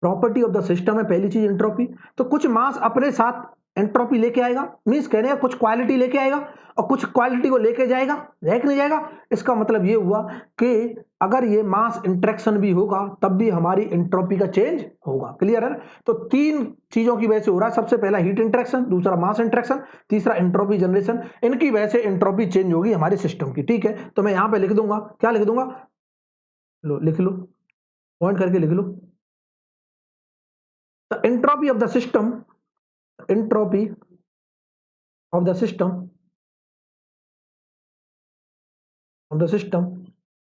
प्रॉपर्टी ऑफ द सिस्टम है, पहली चीज एंट्रोपी। तो कुछ मास अपने साथ एंट्रोपी लेके आएगा, मींस कहने का कुछ क्वालिटी लेके आएगा और कुछ क्वालिटी को लेके जाएगा, रह नहीं जाएगा। इसका मतलब ये हुआ कि अगर ये मास इंट्रैक्शन भी होगा तब भी हमारी एंट्रोपी का चेंज होगा। क्लियर है ना? तो 3 चीजों की वजह से हो रहा है, सबसे पहला हीट इंट्रैक्शन, दूसरा मास इंट्रैक्शन, तीसरा एंट्रोपी जनरेशन। इनकी वजह से एंट्रोपी चेंज होगी हमारे सिस्टम की, ठीक है। तो मैं यहां पे लिख दूंगा, क्या लिख दूंगा, लो लिख लो, पॉइंट करके लिख लो। The entropy of the system, entropy of the system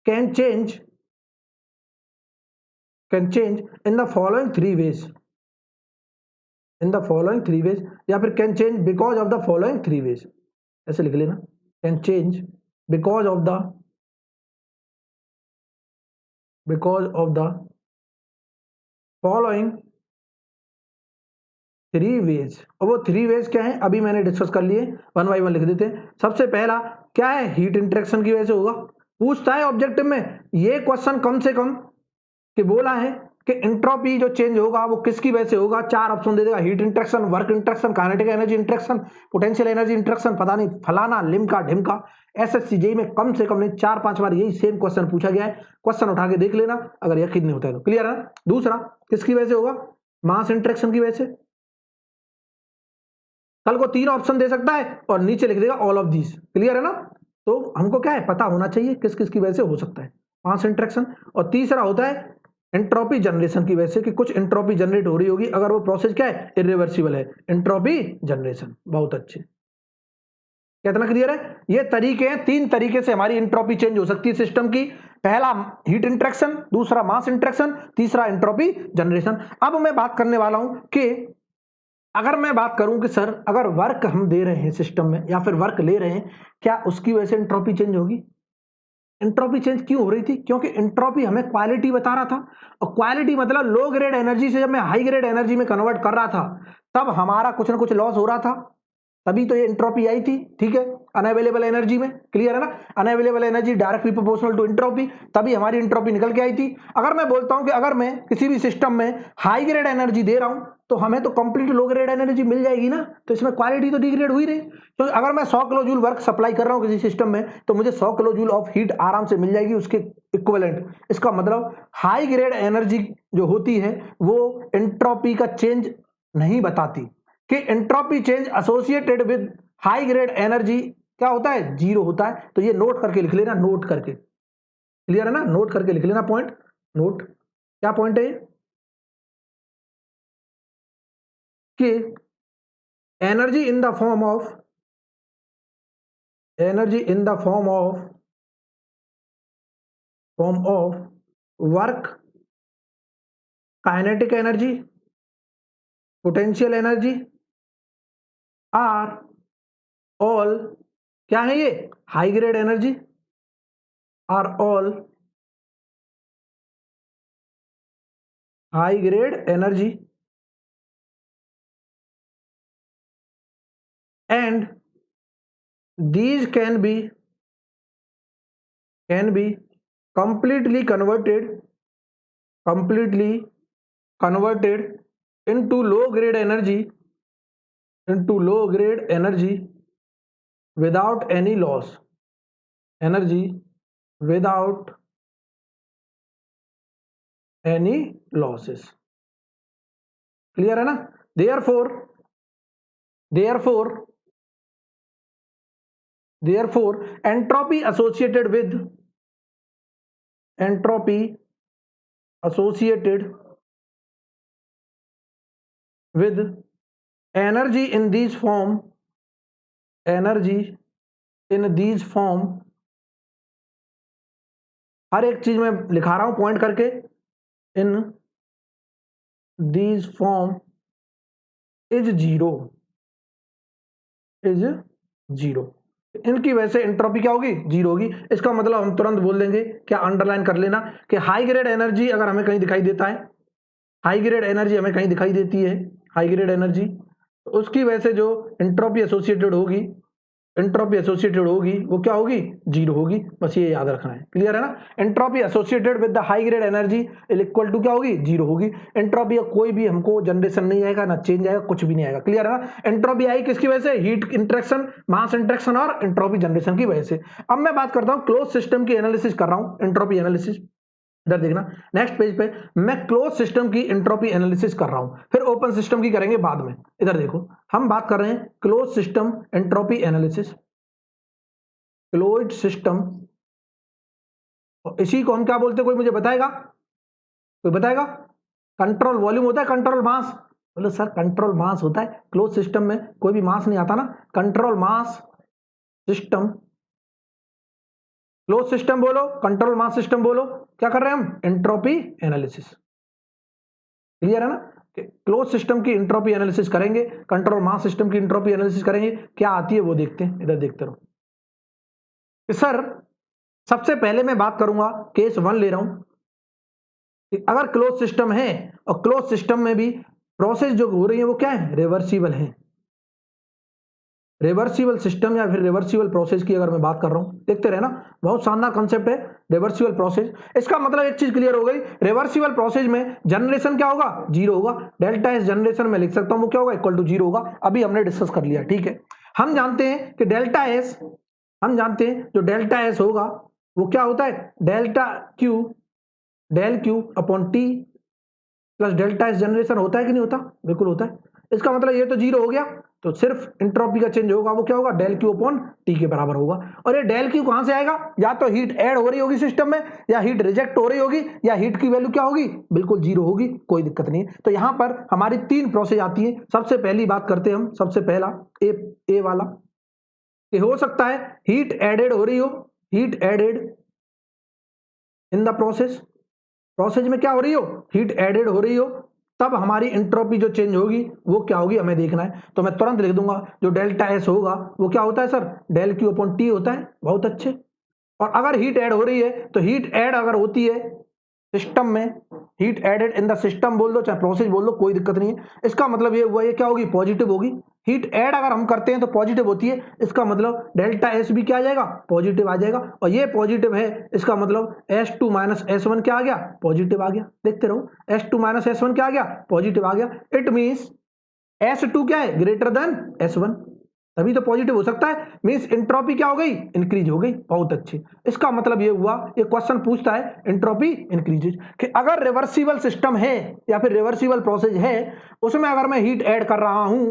can change in the following 3 ways, या फिर can change because of the following 3 ways, ऐसे लिख लेना, can change because of the following 3 ways। और वो 3 ways क्या है अभी मैंने डिस्कस कर लिए, 1 बाय 1 लिख देते हैं। सबसे पहला क्या है, हीट इंटरेक्शन की वजह से होगा। पूछता है ऑब्जेक्टिव में ये क्वेश्चन कम से कम कि बोला है कि एंट्रोपी जो चेंज होगा वो किसकी वजह से होगा। 4 ऑप्शन दे देगा, heat interaction, work interaction, kinetic energy interaction, potential energy interaction, पता नहीं फलाना लिमका ढिमका। एसएससी जेईई में कम से कम नहीं 4-5 बार यही सेम क्वेश्चन पूछा गया है, क्वेश्चन उठा के देख लेना अगर यकीन नहीं होता है तो। क्लियर है? दूसरा किसकी वजह से होगा, मास इंटरेक्शन की वजह से। कल को 3 ऑप्शन दे सकता है और नीचे लिख देगा ऑल ऑफ दीज। क्लियर है ना? तो हमको क्या है पता होना चाहिए किस किस की वजह से हो सकता है मास इंटरेक्शन। और तीसरा होता है एंट्रोपी जनरेशन की वजह से, कि कुछ एंट्रोपी जनरेट हो रही होगी, अगर वो प्रोसेस क्या है इरिवर्सिबल है, एंट्रोपी जनरेशन। बहुत अच्छे, कितना क्लियर है? ये तरीके हैं, 3 तरीके से हमारी एंट्रोपी चेंज हो सकती है सिस्टम की। पहला हीट इंटरेक्शन, दूसरा मास इंटरेक्शन, तीसरा एंट्रोपी जनरेशन। अब मैं बात करने वाला हूं कि अगर मैं बात करूं कि सर अगर वर्क हम दे रहे हैं सिस्टम में या फिर वर्क ले रहे हैं, क्या उसकी वजह से एंट्रोपी चेंज होगी? एंट्रोपी चेंज क्यों हो रही थी? क्योंकि एंट्रोपी हमें क्वालिटी बता रहा था, और क्वालिटी मतलब लो ग्रेड एनर्जी से जब मैं हाई ग्रेड एनर्जी में कन्वर्ट कर रहा था तब हमारा कुछ ना कुछ लॉस हो रहा था, तभी तो ये एंट्रोपी आई थी, ठीक है। अनअवेलेबल एनर्जी में, क्लियर है ना। Unavailable energy directly proportional to entropy, तभी हमारी एंट्रोपी निकल के आई थी। अगर मैं बोलता हूं कि अगर मैं किसी भी सिस्टम में हाई ग्रेड एनर्जी दे रहा हूं तो हमें तो कंप्लीट लो ग्रेड एनर्जी मिल जाएगी ना, तो इसमें क्वालिटी तो डिग्रेड हुई रही। तो अगर मैं 100 किलो जूल वर्क सप्लाई कर रहा हूं किसी सिस्टम में तो मुझे 100 किलो जूल ऑफ हीट आराम से मिल जाएगी उसके इक्विवेलेंट। इसका मतलब हाई ग्रेड एनर्जी जो होती है वो एंट्रोपी का चेंज नहीं बताती, कि entropy change associated with high grade energy क्या होता है, जीरो होता है। तो ये नोट करके लिख लेना, नोट करके, क्लियर है ना, नोट करके लिख लेना पॉइंट, नोट। क्या पॉइंट है कि energy in the form of, energy in the form of work, kinetic energy, potential energy are all, क्या है ये, high grade energy, are all high grade energy and these can be completely converted into low grade energy without any loss, energy without any losses, clear है ना। therefore entropy associated with energy in these form हर एक चीज में लिखा रहा हूं point करके, in these form is zero, इनकी वजह से एंट्रोपी क्या होगी, जीरो होगी। इसका मतलब हम तुरंत बोल देंगे, क्या अंडरलाइन कर लेना, कि हाई ग्रेड एनर्जी अगर हमें कहीं दिखाई देता है, हाई ग्रेड एनर्जी हमें कहीं दिखाई देती है, हाई ग्रेड एनर्जी, तो उसकी वजह से जो एंट्रोपी एसोसिएटेड होगी वो क्या होगी, जीरो होगी। बस ये याद रखना है, क्लियर है ना। Entropy associated with the high grade energy equal to क्या होगी, जीरो होगी। एंट्रोपी का कोई भी हमको जनरेशन नहीं आएगा, ना चेंज आएगा, कुछ भी नहीं आएगा, क्लियर है ना। एंट्रोपी आई किसकी वजह से, हीट इंटरेक्शन, मास इंटरेक्शन और एंट्रोपी जनरेशन की वजह से। अब मैं बात करता हूं क्लोज सिस्टम की एनालिसिस कर रहा हूं, एंट्रोपी एनालिसिस। इधर देखना नेक्स्ट पेज पे, मैं क्लोज सिस्टम की एंट्रोपी एनालिसिस कर रहा हूं, फिर ओपन सिस्टम की करेंगे बाद में। इधर देखो, हम बात कर रहे हैं close system entropy analysis, closed system, इसी को हम क्या बोलते हैं, कोई मुझे बताएगा, कंट्रोल वॉल्यूम होता है, कंट्रोल मास। बोलो सर कंट्रोल मास होता है, क्लोज सिस्टम में कोई भी मास नहीं आता ना, control mass system, close system बोलो, कंट्रोल मास सिस्टम बोलो, क्या कर रहे हैं हम, एंट्रोपी एनालिसिस, क्लियर है ना। क्लोज सिस्टम की एंट्रोपी एनालिसिस करेंगे, कंट्रोल मास सिस्टम की एंट्रोपी एनालिसिस करेंगे, क्या आती है वो देखते हैं। इधर देखते रहो सर, सबसे पहले मैं बात करूंगा, केस 1 ले रहा हूं कि अगर क्लोज सिस्टम है और क्लोज सिस्टम में भी प्रोसेस जो हो रही है वो क्या है, रिवर्सिबल है। रिवर्सिबल सिस्टम या फिर रिवर्सिबल प्रोसेस की अगर मैं बात कर रहा हूं, देखते रहना, बहुत शानदार कॉन्सेप्ट है रिवर्सिबल प्रोसेस। इसका मतलब एक चीज क्लियर हो गई, रिवर्सिबल प्रोसेस में जनरेशन क्या होगा, जीरो होगा। डेल्टा एस जनरेशन में लिख सकता हूं, वो क्या होगा, इक्वल टू जीरो होगा। अभी हमने डिस्कस कर लिया, ठीक है। हम जानते हैं कि डेल्टा एस, हम जानते हैं जो डेल्टा एस होगा वो क्या होता है, delta Q, del Q upon T plus delta S generation होता है कि नहीं होता, बिल्कुल होता है। इसका मतलब ये तो जीरो हो गया, तो सिर्फ एंट्रोपी का चेंज होगा, वो क्या होगा, डेल क्यू अपॉन टी के बराबर होगा। और ये डेल क्यू कहां से आएगा, या तो हीट ऐड हो रही होगी सिस्टम में, या हीट रिजेक्ट हो रही होगी, या हीट की वैल्यू क्या होगी, बिल्कुल जीरो होगी, कोई दिक्कत नहीं है। तो यहां पर हमारी 3 प्रोसेस आती है। सबसे पहली बात करते हैं हम, सबसे पहला ए वाला, कि हो सकता है हीट एडेड हो रही हो, heat added in the process में क्या हो रही हो, हीट एडेड हो रही हो, तब हमारी एंट्रोपी जो चेंज होगी वो क्या होगी, हमें देखना है। तो मैं तुरंत लिख दूंगा, जो डेल्टा एस होगा वो क्या होता है sir, del Q upon T होता है, बहुत अच्छे। और अगर हीट ऐड हो रही है तो हीट ऐड अगर होती है सिस्टम में, heat added in the system बोल दो चाहे प्रोसेस बोल दो, कोई दिक्कत नहीं है। इसका मतलब ये हुआ, ये क्या होगी, पॉजिटिव होगी। हीट ऐड अगर हम करते हैं तो पॉजिटिव होती है, इसका मतलब डेल्टा एस भी क्या आ जाएगा, पॉजिटिव आ जाएगा, और ये पॉजिटिव है, इसका मतलब S2 माइनस S1 क्या आ गया, पॉजिटिव आ गया। देखते रहो, S2 माइनस S1 क्या आ गया, पॉजिटिव आ गया। इट मीन्स S2 क्या है, ग्रेटर देन S1, तभी तो पॉजिटिव हो सकता है। मीन्स एंट्रोपी क्या हो गई, इंक्रीज हो गई। बहुत अच्छे, इसका मतलब ये हुआ, ये क्वेश्चन पूछता है एंट्रोपी इंक्रीजेज कि अगर रिवर्सिबल सिस्टम है या फिर रिवर्सिबल प्रोसेस है, उसमें अगर मैं हीट ऐड कर रहा हूं,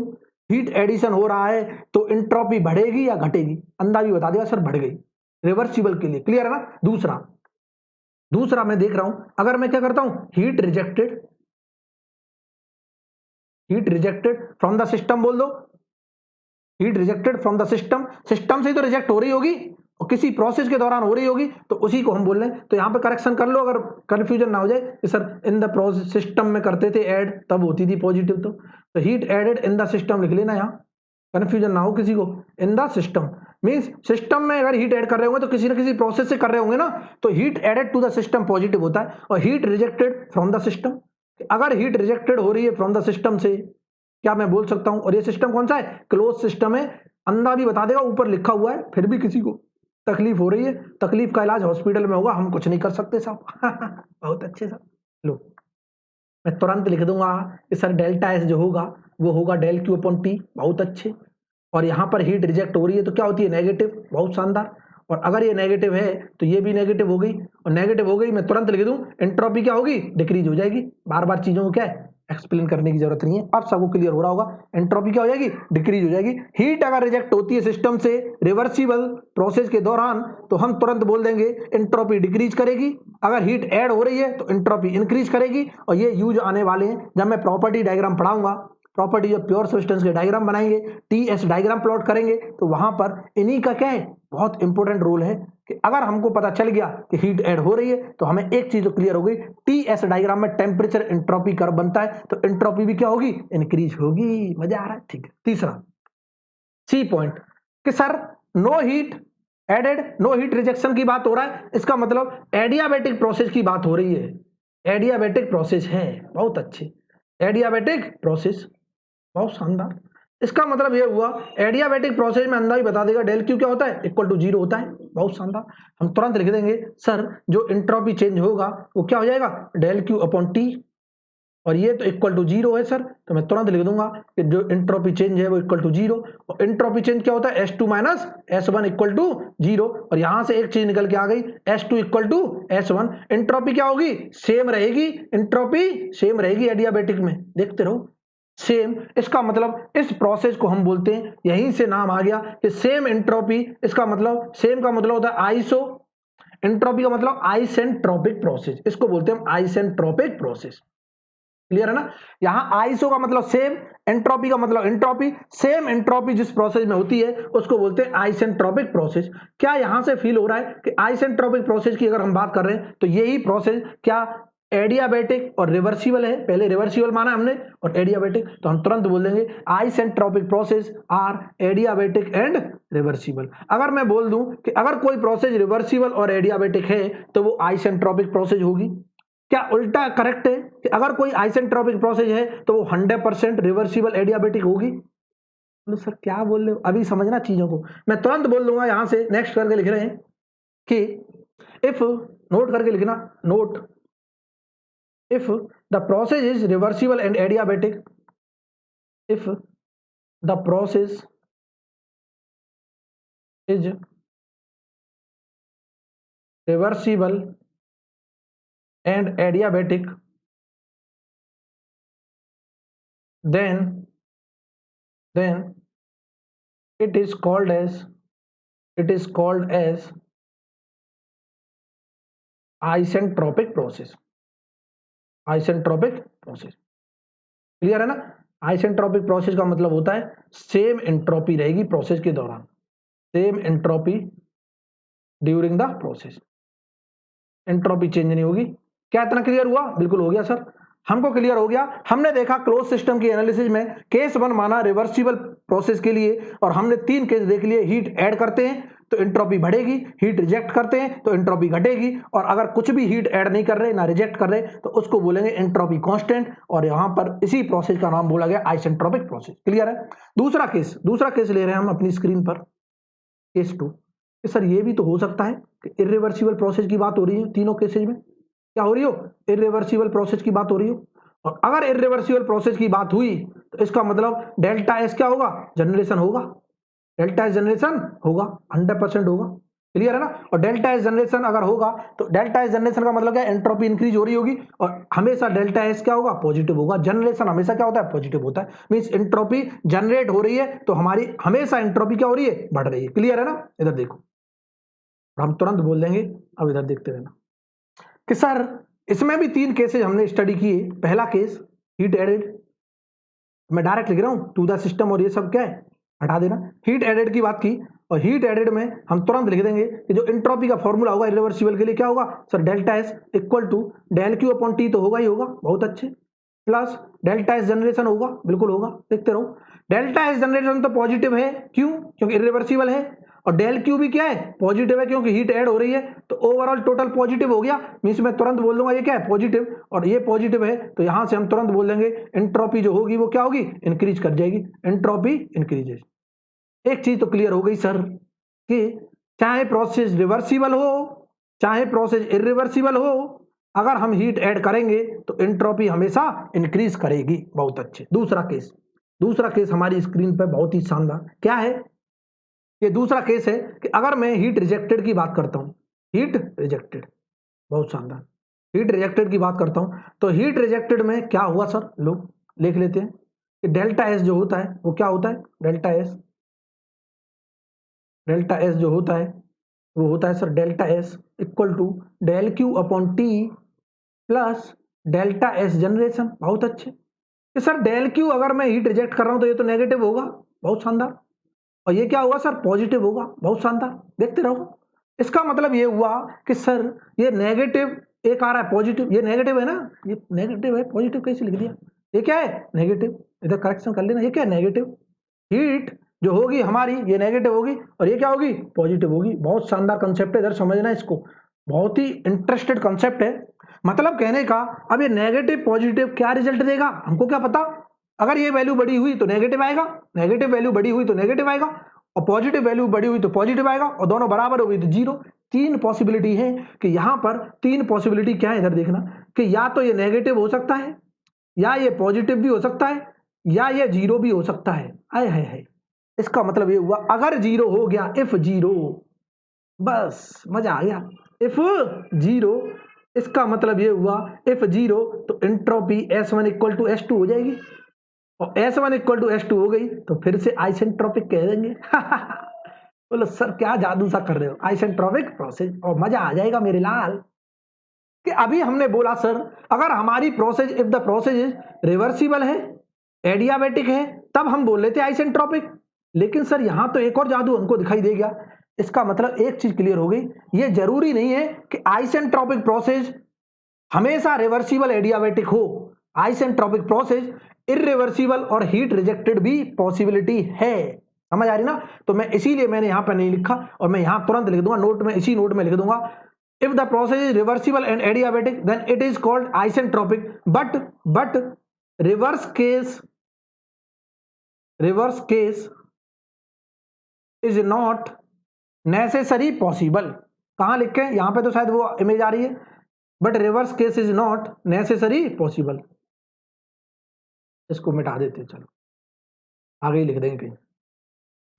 हीट एडिशन हो रहा है, तो एंट्रोपी बढ़ेगी या घटेगी, अंदाज भी बता देगा सर, बढ़ गई रिवर्सिबल के लिए। क्लियर है ना। दूसरा मैं देख रहा हूं, अगर मैं क्या करता हूं, heat rejected from the system बोल दो, heat rejected from the system, system से तो रिजेक्ट हो रही होगी और किसी प्रोसेस के दौरान हो रही होगी, तो उसी को हम बोल रहे हैं। तो यहां पे करेक्शन कर लो, अगर कंफ्यूजन ना हो जाए कि sir in the process system में करते थे ऐड, तब होती थी पॉजिटिव, तो heat added in the system लिख लेना, यहाँ कंफ्यूजन ना हो किसी को। In the system means system में अगर हीट ऐड कर रहे होंगे तो किसी ना किसी प्रोसेस से कर रहे होंगे ना, तो heat added to the system positive होता है, और heat rejected from the system, अगर हीट रिजेक्टेड हो रही है फ्रॉम द सिस्टम से, क्या मैं बोल सकता हूं, और ये सिस्टम कौन सा है, क्लोज सिस्टम है, अंधा भी बता देगा, ऊपर लिखा हुआ है, फिर भी किसी को तकलीफ हो रही है, तकलीफ का इलाज हॉस्पिटल में होगा, हम कुछ नहीं कर सकते साहब। बहुत अच्छे साहब, लो मैं तुरंत लिख दूंगा कि सर डेल्टा एस जो होगा वो होगा डेल क्यू अपॉन टी। बहुत अच्छे, और यहां पर हीट रिजेक्ट हो रही है तो क्या होती है, नेगेटिव। बहुत शानदार, और अगर ये नेगेटिव है तो ये भी नेगेटिव हो गई, और नेगेटिव हो गई मैं तुरंत लिख दूं, एंट्रोपी क्या होगी, डिक्रीज हो जाएगी। बार बार चीजों को क्या है, एक्सप्लेन करने की जरूरत नहीं है, अब सबको क्लियर हो रहा होगा। एंट्रोपी क्या हो जाएगी, डिक्रीज हो जाएगी। हीट अगर रिजेक्ट होती है सिस्टम से रिवर्सिबल प्रोसेस के दौरान, तो हम तुरंत बोल देंगे एंट्रोपी डिक्रीज करेगी। अगर हीट ऐड हो रही है तो एंट्रोपी इंक्रीज करेगी, और ये यूज आने वाले हैं जब मैं प्रॉपर्टी डायग्राम पढ़ाऊंगा, प्रॉपर्टी ऑफ प्योर सब्सटेंस के डायग्राम बनाएंगे, टीएस डायग्राम प्लॉट करेंगे, तो वहां पर इन्हीं का क्या है, बहुत इंपॉर्टेंट रोल है कि अगर हमको पता चल गया कि हीट ऐड हो रही है, तो हमें एक चीज तो क्लियर हो गई, टीएस डायग्राम में टेम्परेचर एंट्रोपी कर्व बनता है, तो एंट्रोपी भी क्या होगी, इंक्रीज होगी। मजा आ रहा है, ठीक है। तीसरा सी पॉइंट कि sir no heat added, no heat rejection की बात हो रहा है, इसका मतलब एडियाबेटिक प्रोसेस की बात हो रही है, एडियाबेटिक प्रोसेस है। बहुत अच्छे, एडियाबेटिक प्रोसेस, बहुत शानदार। इसका मतलब यह हुआ एडियाबेटिक प्रोसेस में अंदाज बता देगा, डेल क्यू क्या होता है, इक्वल टू जीरो होता है। बहुत शानदार, हम तुरंत लिख देंगे सर जो एंट्रोपी चेंज होगा वो क्या हो जाएगा, डेल क्यू अपॉन टी, और ये तो इक्वल टू जीरो है सर, तो मैं तुरंत लिख दूंगा कि जो एंट्रोपी चेंज है वो इक्वल टू जीरो, और एंट्रोपी चेंज क्या होता है, S2 minus S1 equal to zero, और यहां से एक चीज निकल के आ गई, S2 equal to S1। Entropy क्या होगी, सेम रहेगी, एंट्रोपी सेम रहेगी एडियाबेटिक में, देखते रहो सेम। इसका मतलब इस प्रोसेस को हम बोलते हैं, यहीं से नाम आ गया कि सेम एंट्रोपी, इसका मतलब सेम का मतलब होता है आइसो, एंट्रोपी का मतलब आइसेंट्रोपिक प्रोसेस, इसको बोलते हैं हम आइसेंट्रोपिक प्रोसेस। क्लियर है ना। यहां आइसो का मतलब सेम, एंट्रोपी का मतलब एंट्रोपी, सेम एंट्रोपी जिस प्रोसेस में होती है उसको बोलते हैं आइसेंट्रोपिक प्रोसेस। क्या यहां से फील हो रहा है कि आइसेंट्रोपिक प्रोसेस की अगर हम बात कर रहे हैं तो यही प्रोसेस क्या एडियाबेटिक और रिवर्सिबल है, पहले रिवर्सिबल माना हमने और एडियाबेटिक, तो हम तुरंत बोल देंगे isentropic process are adiabatic and reversible. अगर मैं बोल दूं कि अगर कोई प्रोसेस रिवर्सिबल और एडियाबेटिक है तो वो आइसेंट्रोपिक प्रोसेस होगी, क्या उल्टा करेक्ट है कि अगर कोई आइसेंट्रोपिक प्रोसेस है तो वो 100% रिवर्सिबल एडियाबेटिक होगी। तो सर क्या बोल रहे हो, अभी समझना चीजों को, मैं तुरंत बोल दूंगा, यहां से नेक्स्ट करके लिख रहे हैं कि इफ, नोट करके लिखना, note, if the process is reversible and adiabatic, if the process is reversible and adiabatic, then it is called as, it is called as isentropic process, isentropic process। Clear है ना। Isentropic process का मतलब होता है same entropy रहेगी process के दौरान, same entropy during the process, entropy change नहीं होगी। क्या इतना क्लियर हुआ, बिल्कुल हो गया सर। हमको क्लियर हो गया। हमने देखा क्लोज सिस्टम की एनालिसिस में केस 1 माना रिवर्सिबल प्रोसेस के लिए, और हमने 3 केस देख लिए। हीट ऐड करते हैं तो एंट्रोपी बढ़ेगी, हीट रिजेक्ट करते हैं तो एंट्रोपी घटेगी, और अगर कुछ भी हीट ऐड नहीं कर रहे ना रिजेक्ट कर रहे तो उसको बोलेंगे एंट्रोपी कांस्टेंट, और यहां पर इसी प्रोसेस का नाम बोला गया आइसेंट्रोपिक प्रोसेस। क्लियर है। दूसरा केस ले रहे हैं हम अपनी स्क्रीन पर, केस 2। सर ये भी तो हो सकता है कि इरिवर्सिबल प्रोसेस की बात हो रही है तीनों केसेज में, क्या हो रही हो, इरिवर्सिबल प्रोसेस की बात हो रही हो। और अगर इरिवर्सिबल प्रोसेस की बात हुई तो इसका मतलब डेल्टा एस क्या होगा, जनरेशन होगा, डेल्टा एस जनरेशन होगा, 100% होगा। क्लियर है ना। और डेल्टा एस जनरेशन अगर होगा तो डेल्टा एस जनरेशन का मतलब क्या है, एंट्रोपी इंक्रीज हो रही होगी, और हमेशा डेल्टा एस क्या होगा, पॉजिटिव होगा। जनरेशन हमेशा क्या होता है, पॉजिटिव होता है। मींस एंट्रोपी जनरेट हो रही है तो हमारी हमेशा एंट्रोपी क्या हो रही है, बढ़ रही है। क्लियर है ना। इधर देखो, हम तुरंत बोल देंगे, अब इधर देखते रहना कि सर इसमें भी 3 केसेस हमने स्टडी किए। पहला केस हीट एडेड, मैं डायरेक्ट लिख रहा हूं टू द सिस्टम, और ये सब क्या है हटा देना। हीट एडेड की बात की, और हीट एडेड में हम तुरंत लिख देंगे कि जो एंट्रोपी का फॉर्मूला होगा इरिवर्सिबल के लिए क्या होगा sir, delta S equal to del Q upon T, तो होगा ही होगा, बहुत अच्छे, प्लस डेल्टा एस जनरेशन होगा, बिल्कुल होगा, देखते रहो। डेल्टा एस जनरेशन तो पॉजिटिव है, क्यों, क्योंकि इरिवर्सिबल है, और डेल क्यू भी क्या है, पॉजिटिव है, क्योंकि हीट ऐड हो रही है, तो ओवरऑल टोटल पॉजिटिव हो गया। मींस मैं तुरंत बोल दूंगा ये क्या है, पॉजिटिव, और ये पॉजिटिव है, तो यहां से हम तुरंत बोल देंगे एंट्रोपी जो होगी वो क्या होगी, इंक्रीज कर जाएगी, एंट्रोपी इंक्रीजेस। एक चीज तो क्लियर हो गई सर कि चाहे प्रोसेस रिवर्सिबल हो चाहे प्रोसेस इरिवर्सिबल हो, अगर हम हीट ऐड करेंगे तो एंट्रोपी हमेशा इंक्रीज करेगी। बहुत अच्छे। दूसरा केस हमारी स्क्रीन पर बहुत ही शानदार क्या है, ये दूसरा केस है कि अगर मैं हीट रिजेक्टेड की बात करता हूं, हीट रिजेक्टेड, बहुत शानदार, हीट रिजेक्टेड की बात करता हूं, तो हीट रिजेक्टेड में क्या हुआ सर, लोग लिख लेते हैं कि डेल्टा एस जो होता है वो क्या होता है, डेल्टा एस जो होता है वो होता है sir delta S equal to del Q upon T plus delta S generation. बहुत अच्छे। कि सर डेल क्यू अगर मैं हीट रिजेक्ट कर रहा हूं तो ये तो नेगेटिव होगा, बहुत शानदार, और ये क्या होगा सर, पॉजिटिव होगा, बहुत शानदार, देखते रहो। इसका मतलब ये हुआ कि सर ये नेगेटिव एक आ रहा है, पॉजिटिव, ये नेगेटिव है ना, ये नेगेटिव है, पॉजिटिव कैसे लिख दिया, ये क्या है, नेगेटिव, इधर करेक्शन कर लेना, ये क्या है, नेगेटिव। हीट जो होगी हमारी ये नेगेटिव होगी, और ये क्या होगी, पॉजिटिव होगी। बहुत शानदार कंसेप्ट है, इधर समझना इसको, बहुत ही इंटरेस्टेड कंसेप्ट है। मतलब कहने का, अब ये नेगेटिव पॉजिटिव क्या रिजल्ट देगा हमको क्या पता। अगर ये वैल्यू बड़ी हुई तो नेगेटिव आएगा, नेगेटिव वैल्यू बड़ी हुई तो नेगेटिव आएगा, और पॉजिटिव वैल्यू बड़ी हुई तो पॉजिटिव आएगा, और दोनों बराबर हो गई तो जीरो। 3 पॉसिबिलिटी है कि यहां पर 3 पॉसिबिलिटी क्या है, इधर देखना कि या तो ये नेगेटिव हो सकता है, या ये पॉजिटिव भी हो सकता है, या ये जीरो भी हो सकता है। आए है, इसका मतलब ये हुआ अगर जीरो हो गया, इफ जीरो, बस मजा आ गया, इफ जीरो, इसका मतलब ये हुआ इफ जीरो तो entropy S1 equal to S2 हो जाएगी, और S1 इक्वल टू S2 हो गई तो फिर से आइसेंट्रोपिक कह देंगे। बोलो सर क्या जादू सा कर रहे हो, आइसेंट्रोपिक प्रोसेस, और मजा आ जाएगा मेरे लाल। कि अभी हमने बोला सर अगर हमारी process, if the process is reversible है, एडियाबेटिक है, तब हम बोल लेते आइसेंट्रोपिक। लेकिन सर यहां तो एक और जादू हमको दिखाई दे गया। इसका मतलब एक चीज क्लियर हो गई, ये जरूरी नहीं है कि आइसेंट्रोपिक प्रोसेस हमेशा रिवर्सिबल एडियाबेटिक हो। आइसेंट्रोपिक प्रोसेस इरिवर्सिबल और हीट रिजेक्टेड भी पॉसिबिलिटी है। समझ आ रही ना। तो मैं इसीलिए मैंने यहां पर नहीं लिखा, और मैं यहां तुरंत लिख दूंगा नोट में, इसी नोट में लिख दूंगा, if the process is reversible and adiabatic then it is called isentropic, but reverse case is not necessary possible। कहां लिखे, यहां पे तो शायद वो इमेज आ रही है, but reverse case is not necessary possible. इसको मिटा देते हैं, चलो आगे ही लिख देंगे कहीं,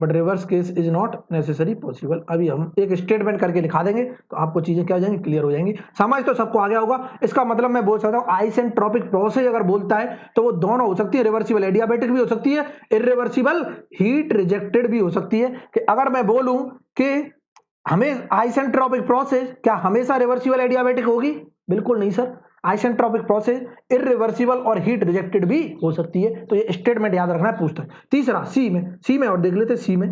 but reverse case is not necessary possible. अभी हम एक स्टेटमेंट करके लिखा देंगे तो आपको चीजें क्या हो जाएंगी, क्लियर हो जाएंगी। समझ तो सबको आ गया होगा। इसका मतलब मैं बोल सकता हूं आइसेंट्रोपिक प्रोसेस अगर बोलता है तो वो दोनों हो सकती है, रिवर्सिबल एडियाबेटिक भी हो सकती है, इरिवर्सिबल हीट रिजेक्टेड भी हो सकती है। कि अगर मैं बोलूं कि हमें आइसेंट्रोपिक प्रोसेस क्या हमेशा रिवर्सिबल एडियाबेटिक होगी, बिल्कुल नहीं सर। आइसेंट्रोपिक प्रोसेस इरिवर्सिबल और हीट रिजेक्टेड भी हो सकती है। तो ये स्टेटमेंट याद रखना है, पूछता है। तीसरा सी में और देख लेते, सी में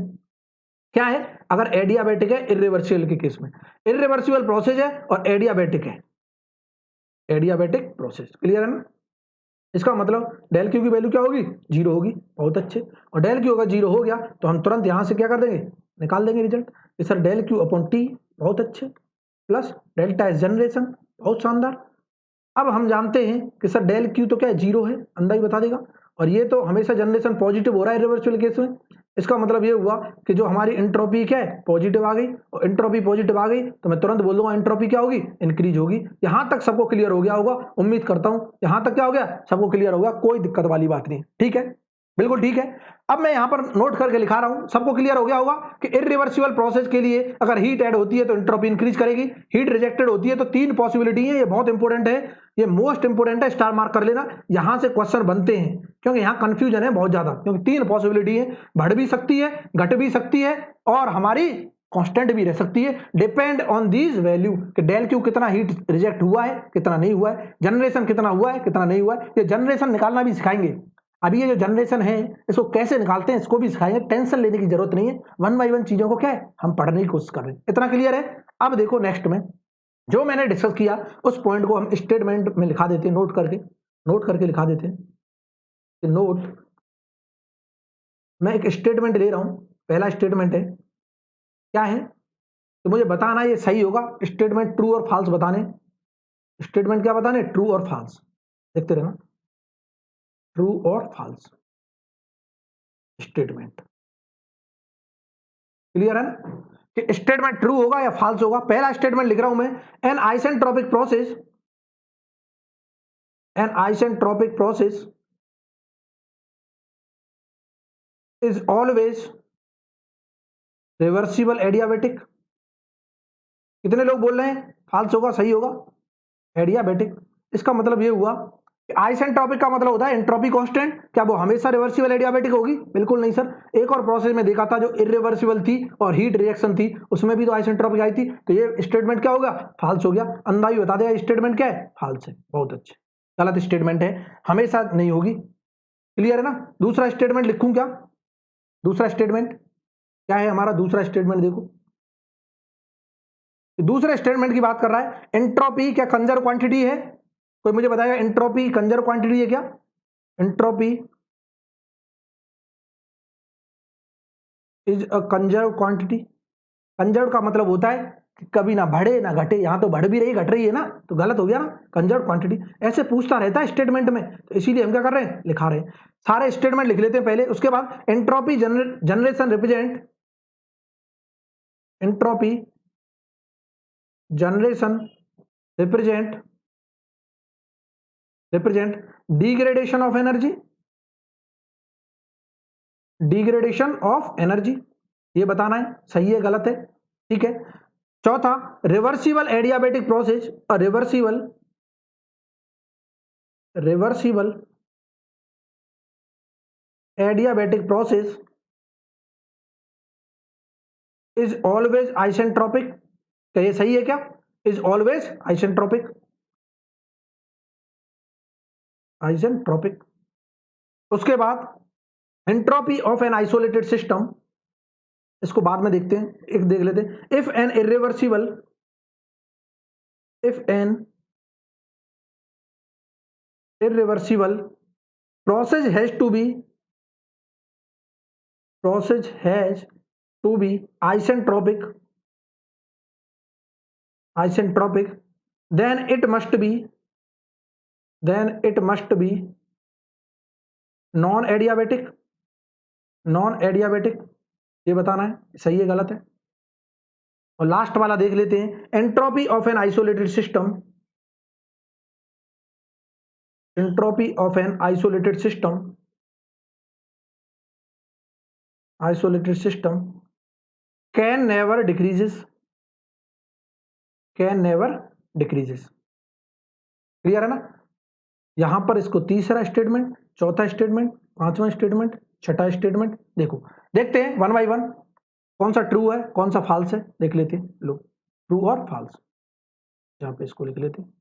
क्या है, अगर एडियाबेटिक है इरिवर्सिबल के केस में, इरिवर्सिबल प्रोसेस है और एडियाबेटिक है, एडियाबेटिक प्रोसेस, क्लियर है ना। इसका मतलब डेल क्यू की वैल्यू क्या होगी, 0 होगी। बहुत अच्छे। और डेल क्यू अगर 0 हो गया तो हम तुरंत यहां से क्या कर देंगे, निकाल देंगे result. Sir del Q upon T, बहुत अच्छे, प्लस डेल्टा एस जनरेशन, बहुत शानदार। अब हम जानते हैं कि सर डेल क्यू तो क्या है, 0 है, अंदर ही बता देगा। और ये तो हमेशा जनरेशन पॉजिटिव हो रहा है रिवर्सिबल केस में। इसका मतलब ये हुआ कि जो हमारी एंट्रोपी क्या है, पॉजिटिव आ गई। और एंट्रोपी पॉजिटिव आ गई तो मैं तुरंत बोल दूंगा एंट्रोपी क्या होगी, इंक्रीज होगी। यहां तक सबको क्लियर हो गया होगा, उम्मीद करता हूं यहां तक क्या हो गया, सबको क्लियर हो गया, कोई दिक्कत वाली बात नहीं। ठीक है, बिल्कुल ठीक है। अब मैं यहां पर नोट करके लिखा रहा हूं, सबको क्लियर हो गया होगा कि इरिवर्सिबल प्रोसेस के लिए अगर हीट ऐड होती है तो एंट्रोपी इंक्रीज करेगी, हीट रिजेक्टेड होती है तो 3 पॉसिबिलिटी है। ये बहुत इंपॉर्टेंट है, ये मोस्ट इंपॉर्टेंट है, स्टार मार्क कर लेना। यहां से क्वेश्चन बनते हैं क्योंकि यहां कंफ्यूजन है बहुत ज्यादा, क्योंकि 3 पॉसिबिलिटी है, बढ़ भी सकती है, घट भी सकती है, और हमारी कांस्टेंट भी रह सकती है। डिपेंड ऑन दीज वैल्यू कि डेल क्यू कितना हीट रिजेक्ट हुआ है, कितना नहीं हुआ है, जनरेशन कितना हुआ है, कितना नहीं हुआ है। ये जनरेशन निकालना भी सिखाएंगे। अभी ये जो जनरेशन है इसको कैसे निकालते हैं इसको भी सिखाएंगे, टेंशन लेने की जरूरत नहीं है। 1 बाय 1 चीजों को क्या है, हम पढ़ने की कोशिश कर रहे हैं। इतना क्लियर है। अब देखो नेक्स्ट में जो मैंने डिस्कस किया उस पॉइंट को हम स्टेटमेंट में लिखा देते हैं, नोट करके लिखा देते हैं कि नोट, मैं एक स्टेटमेंट ले रहा हूं। पहला स्टेटमेंट है, क्या है, तो मुझे बताना ये सही होगा। स्टेटमेंट ट्रू और फॉल्स बताने, स्टेटमेंट क्या बताने, ट्रू और फॉल्स। देखते रहना, ट्रू और फॉल्स स्टेटमेंट। क्लियर है ना कि स्टेटमेंट ट्रू होगा या फॉल्स होगा। पहला स्टेटमेंट लिख रहा हूं मैं, an isentropic process, an isentropic process is always reversible adiabatic. कितने लोग बोल रहे हैं फॉल्स होगा, सही होगा, एडियाबेटिक। इसका मतलब ये हुआ कि आइसेंट्रोपिक का मतलब होता है एंट्रोपी कांस्टेंट, क्या वो हमेशा रिवर्सिबल एडियाबेटिक होगी, बिल्कुल नहीं सर। एक और प्रोसेस में देखा था जो इरिवर्सिबल थी और हीट रिएक्शन थी, उसमें भी तो आइसेंट्रोपिक आई थी। तो ये स्टेटमेंट क्या होगा, फॉल्स हो गया। अंधा ही बता देगा स्टेटमेंट क्या है, फॉल्स है। बहुत अच्छे, गलत स्टेटमेंट है, हमेशा नहीं होगी। क्लियर है ना। दूसरा स्टेटमेंट लिखूं क्या, दूसरा स्टेटमेंट क्या है हमारा, दूसरा स्टेटमेंट देखो, दूसरे स्टेटमेंट की बात कर रहा है। एंट्रोपी क्या कंजर्व क्वांटिटी है, कोई मुझे बताएगा एंट्रोपी कंजर्व क्वांटिटी है क्या, entropy is a conserve quantity. Conserve का मतलब होता है कि कभी ना बढ़े ना घटे, यहां तो बढ़ भी रही घट रही है ना, तो गलत हो गया ना, कंजर्व क्वांटिटी। ऐसे पूछता रहता है स्टेटमेंट में, तो इसीलिए हम क्या कर रहे हैं, लिखा रहे हैं। सारे स्टेटमेंट लिख लेते हैं पहले, उसके बाद entropy generation represent, entropy generation represent degradation of energy, degradation of energy, ये बताना है सही है गलत है। ठीक है। चौथा, reversible adiabatic process, reversible adiabatic process is always isentropic. क्या ये सही है क्या, इज ऑलवेज आइसेंट्रोपिक, आइसेंट्रोपिक। उसके बाद entropy of an isolated system, इसको बाद में देखते हैं, एक देख लेते हैं। If an irreversible, if an irreversible process has to be, process has to be isentropic, isentropic, then it must be, then it must be non adiabatic, non adiabatic। ये बताना है सही है गलत है। और लास्ट वाला देख लेते हैं, entropy of an isolated system, entropy of an isolated system, isolated system can never decreases, can never decreases. Clear है ना। यहां पर इसको तीसरा स्टेटमेंट, चौथा स्टेटमेंट, पांचवा स्टेटमेंट, छठा स्टेटमेंट, देखो देखते हैं 1 बाय 1 कौन सा ट्रू है कौन सा फॉल्स है, देख लेते हैं। लो, ट्रू और फॉल्स, यहां पे इसको लिख लेते हैं।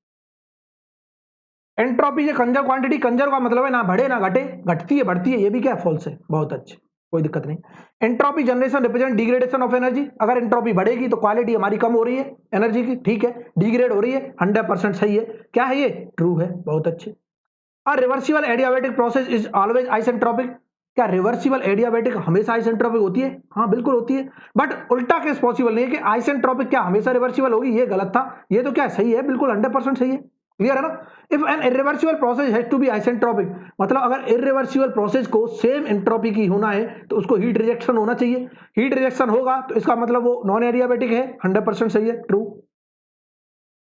एंट्रोपी से कंजर्व क्वांटिटी, कंजर्व का मतलब है ना बढ़े ना घटे, घटती है बढ़ती है, ये भी क्या है, फॉल्स है। बहुत अच्छे, कोई दिक्कत नहीं। Entropy generation represent degradation of energy, अगर एंट्रोपी बढ़ेगी तो क्वालिटी हमारी कम हो रही है एनर्जी की, ठीक है, डिग्रेड हो रही है, 100% सही है। क्या है ये, ट्रू है। बहुत अच्छे। A reversible adiabatic process is always isentropic. क्या रिवर्सिबल एडियाबैटिक हमेशा आइसेंट्रोपिक होती है? हाँ बिल्कुल होती है, बट उल्टा केस पॉसिबल नहीं है कि आइसेंट्रोपिक क्या हमेशा रिवर्सिबल होगी, ये गलत था। ये तो क्या सही है, बिल्कुल 100% सही है। क्लियर है ना? If an irreversible process has to be isentropic, मतलब अगर इरिवर्सिबल प्रोसेस को सेम एंट्रोपी की होना है तो उसको हीट रिजेक्शन होना चाहिए। हीट रिजेक्शन होगा तो इसका मतलब वो नॉन एडियाबैटिक है, 100% सही है, ट्रू।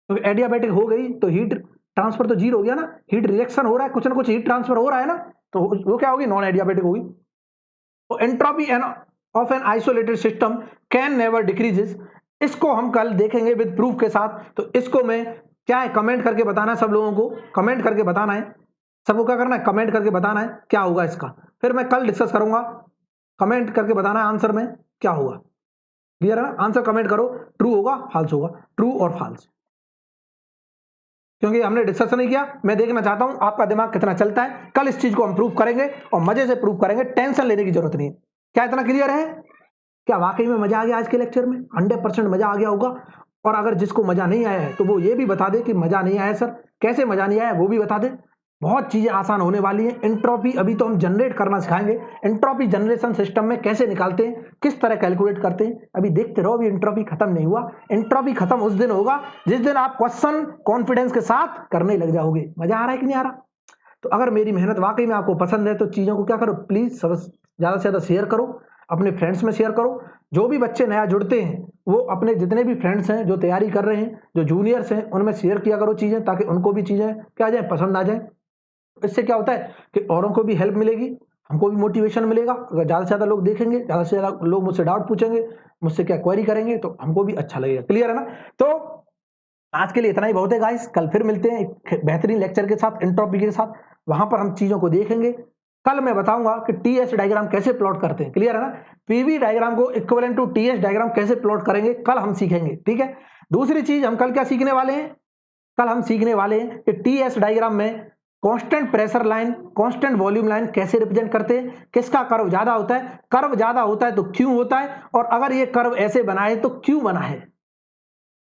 तो एडियाबैटिक हो गई तो हीट ट्रांसफर तो जीरो हो गया ना, हीट रिजेक्शन हो रहा है, कुछ ना कुछ हीट ट्रांसफर हो रहा है ना, तो वो क्या होगी, नॉन एडियाबैटिक होगी। तो entropy of an isolated system can never decreases, इसको हम कल देखेंगे विद प्रूफ के साथ। तो इसको मैं क्या है, कमेंट करके बताना है, सब लोगों को कमेंट करके बताना है, सबको क्या करना है, कमेंट करके बताना है क्या होगा इसका, फिर मैं कल डिस्कस करूंगा। कमेंट करके बताना है आंसर में क्या होगा। क्लियर है ना? आंसर कमेंट करो, ट्रू होगा फॉल्स होगा, ट्रू और फॉल्स, क्योंकि हमने डिस्कस नहीं किया। मैं देखना चाहता हूं आपका दिमाग कितना चलता है। कल इस चीज को हम प्रूव करेंगे और मजे से प्रूव करेंगे, टेंशन लेने की जरूरत नहीं है। क्या इतना क्लियर है? क्या वाकई में मजा आ गया आज के लेक्चर में? 100% मजा आ गया होगा। और अगर जिसको मजा नहीं आया है तो वो ये भी बता दे कि मजा नहीं आया सर, कैसे मजा नहीं आया वो भी बता दे। बहुत चीजें आसान होने वाली हैं। एंट्रोपी अभी तो हम जनरेट करना सिखाएंगे, एंट्रोपी जनरेशन सिस्टम में कैसे निकालते हैं, किस तरह कैलकुलेट करते हैं, अभी देखते रहो। अभी एंट्रोपी खत्म नहीं हुआ, एंट्रोपी खत्म उस दिन होगा जिस दिन आप क्वेश्चन कॉन्फिडेंस के साथ करने लग जाओगे। मजा आ रहा है कि नहीं आ रहा? तो अगर मेरी मेहनत वाकई में आपको पसंद है तो चीज़ों को क्या करो, प्लीज़ ज़्यादा से ज़्यादा शेयर करो, अपने फ्रेंड्स में शेयर करो। जो भी बच्चे नया जुड़ते हैं वो अपने जितने भी फ्रेंड्स हैं जो तैयारी कर रहे हैं, जो जूनियर्स हैं, उनमें शेयर किया करो चीज़ें, ताकि उनको भी चीज़ें क्या आ जाए, पसंद आ जाए। इससे क्या होता है कि औरों को भी हेल्प मिलेगी, हमको भी मोटिवेशन मिलेगा। अगर ज़्यादा से ज़्यादा लोग देखेंगे, ज़्यादा से ज़्यादा लोग मुझसे डाउट पूछेंगे, मुझसे क्या क्वेरी करेंगे, तो हमको भी अच्छा लगेगा। क्लियर है ना? तो आज के लिए इतना ही बहुत है गाइस। कल फिर मिलते हैं एक बेहतरीन लेक्चर के साथ, एंट्रोपी के साथ। वहां पर हम चीजों को देखेंगे। कल मैं बताऊंगा कि टीएस डायग्राम कैसे प्लॉट करते हैं। क्लियर है ना? पीवी डायग्राम को इक्विवेलेंट टू टीएस डायग्राम कैसे प्लॉट करेंगे, कल हम सीखेंगे। ठीक है? दूसरी चीज हम कल क्या सीखने वाले हैं, कल हम सीखने वाले हैं कि टीएस डायग्राम में constant pressure line, constant volume line कैसे रिप्रेजेंट करते हैं, किसका कर्व ज्यादा होता है, कर्व ज्यादा होता है तो क्यों होता है, और अगर ये कर्व ऐसे बना है तो क्यों बना है।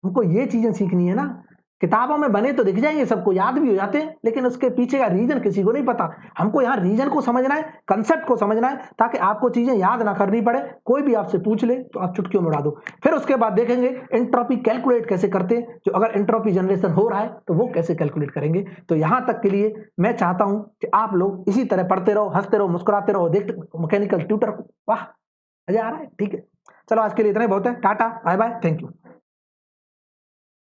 हमको ये चीजें सीखनी है ना। किताबों में बने तो दिख जाएंगे, सबको याद भी हो जाते हैं, लेकिन उसके पीछे का रीजन किसी को नहीं पता। हमको यहाँ रीजन को समझना है, कंसेप्ट को समझना है, ताकि आपको चीजें याद ना करनी पड़े। कोई भी आपसे पूछ ले तो आप चुटकियों में उड़ा दो। फिर उसके बाद देखेंगे एंट्रोपी कैलकुलेट कैसे करते हैं, जो अगर एंट्रोपी जनरेशन हो रहा है तो वो कैसे कैलकुलेट करेंगे। तो यहाँ तक के लिए मैं चाहता हूँ कि आप लोग इसी तरह पढ़ते रहो, हंसते रहो, मुस्कुराते रहो, देखते मैकेनिकल ट्यूटर को। वाह, मजा आ रहा है? ठीक है, चलो आज के लिए इतना ही बहुत है। Tata, bye bye, thank you.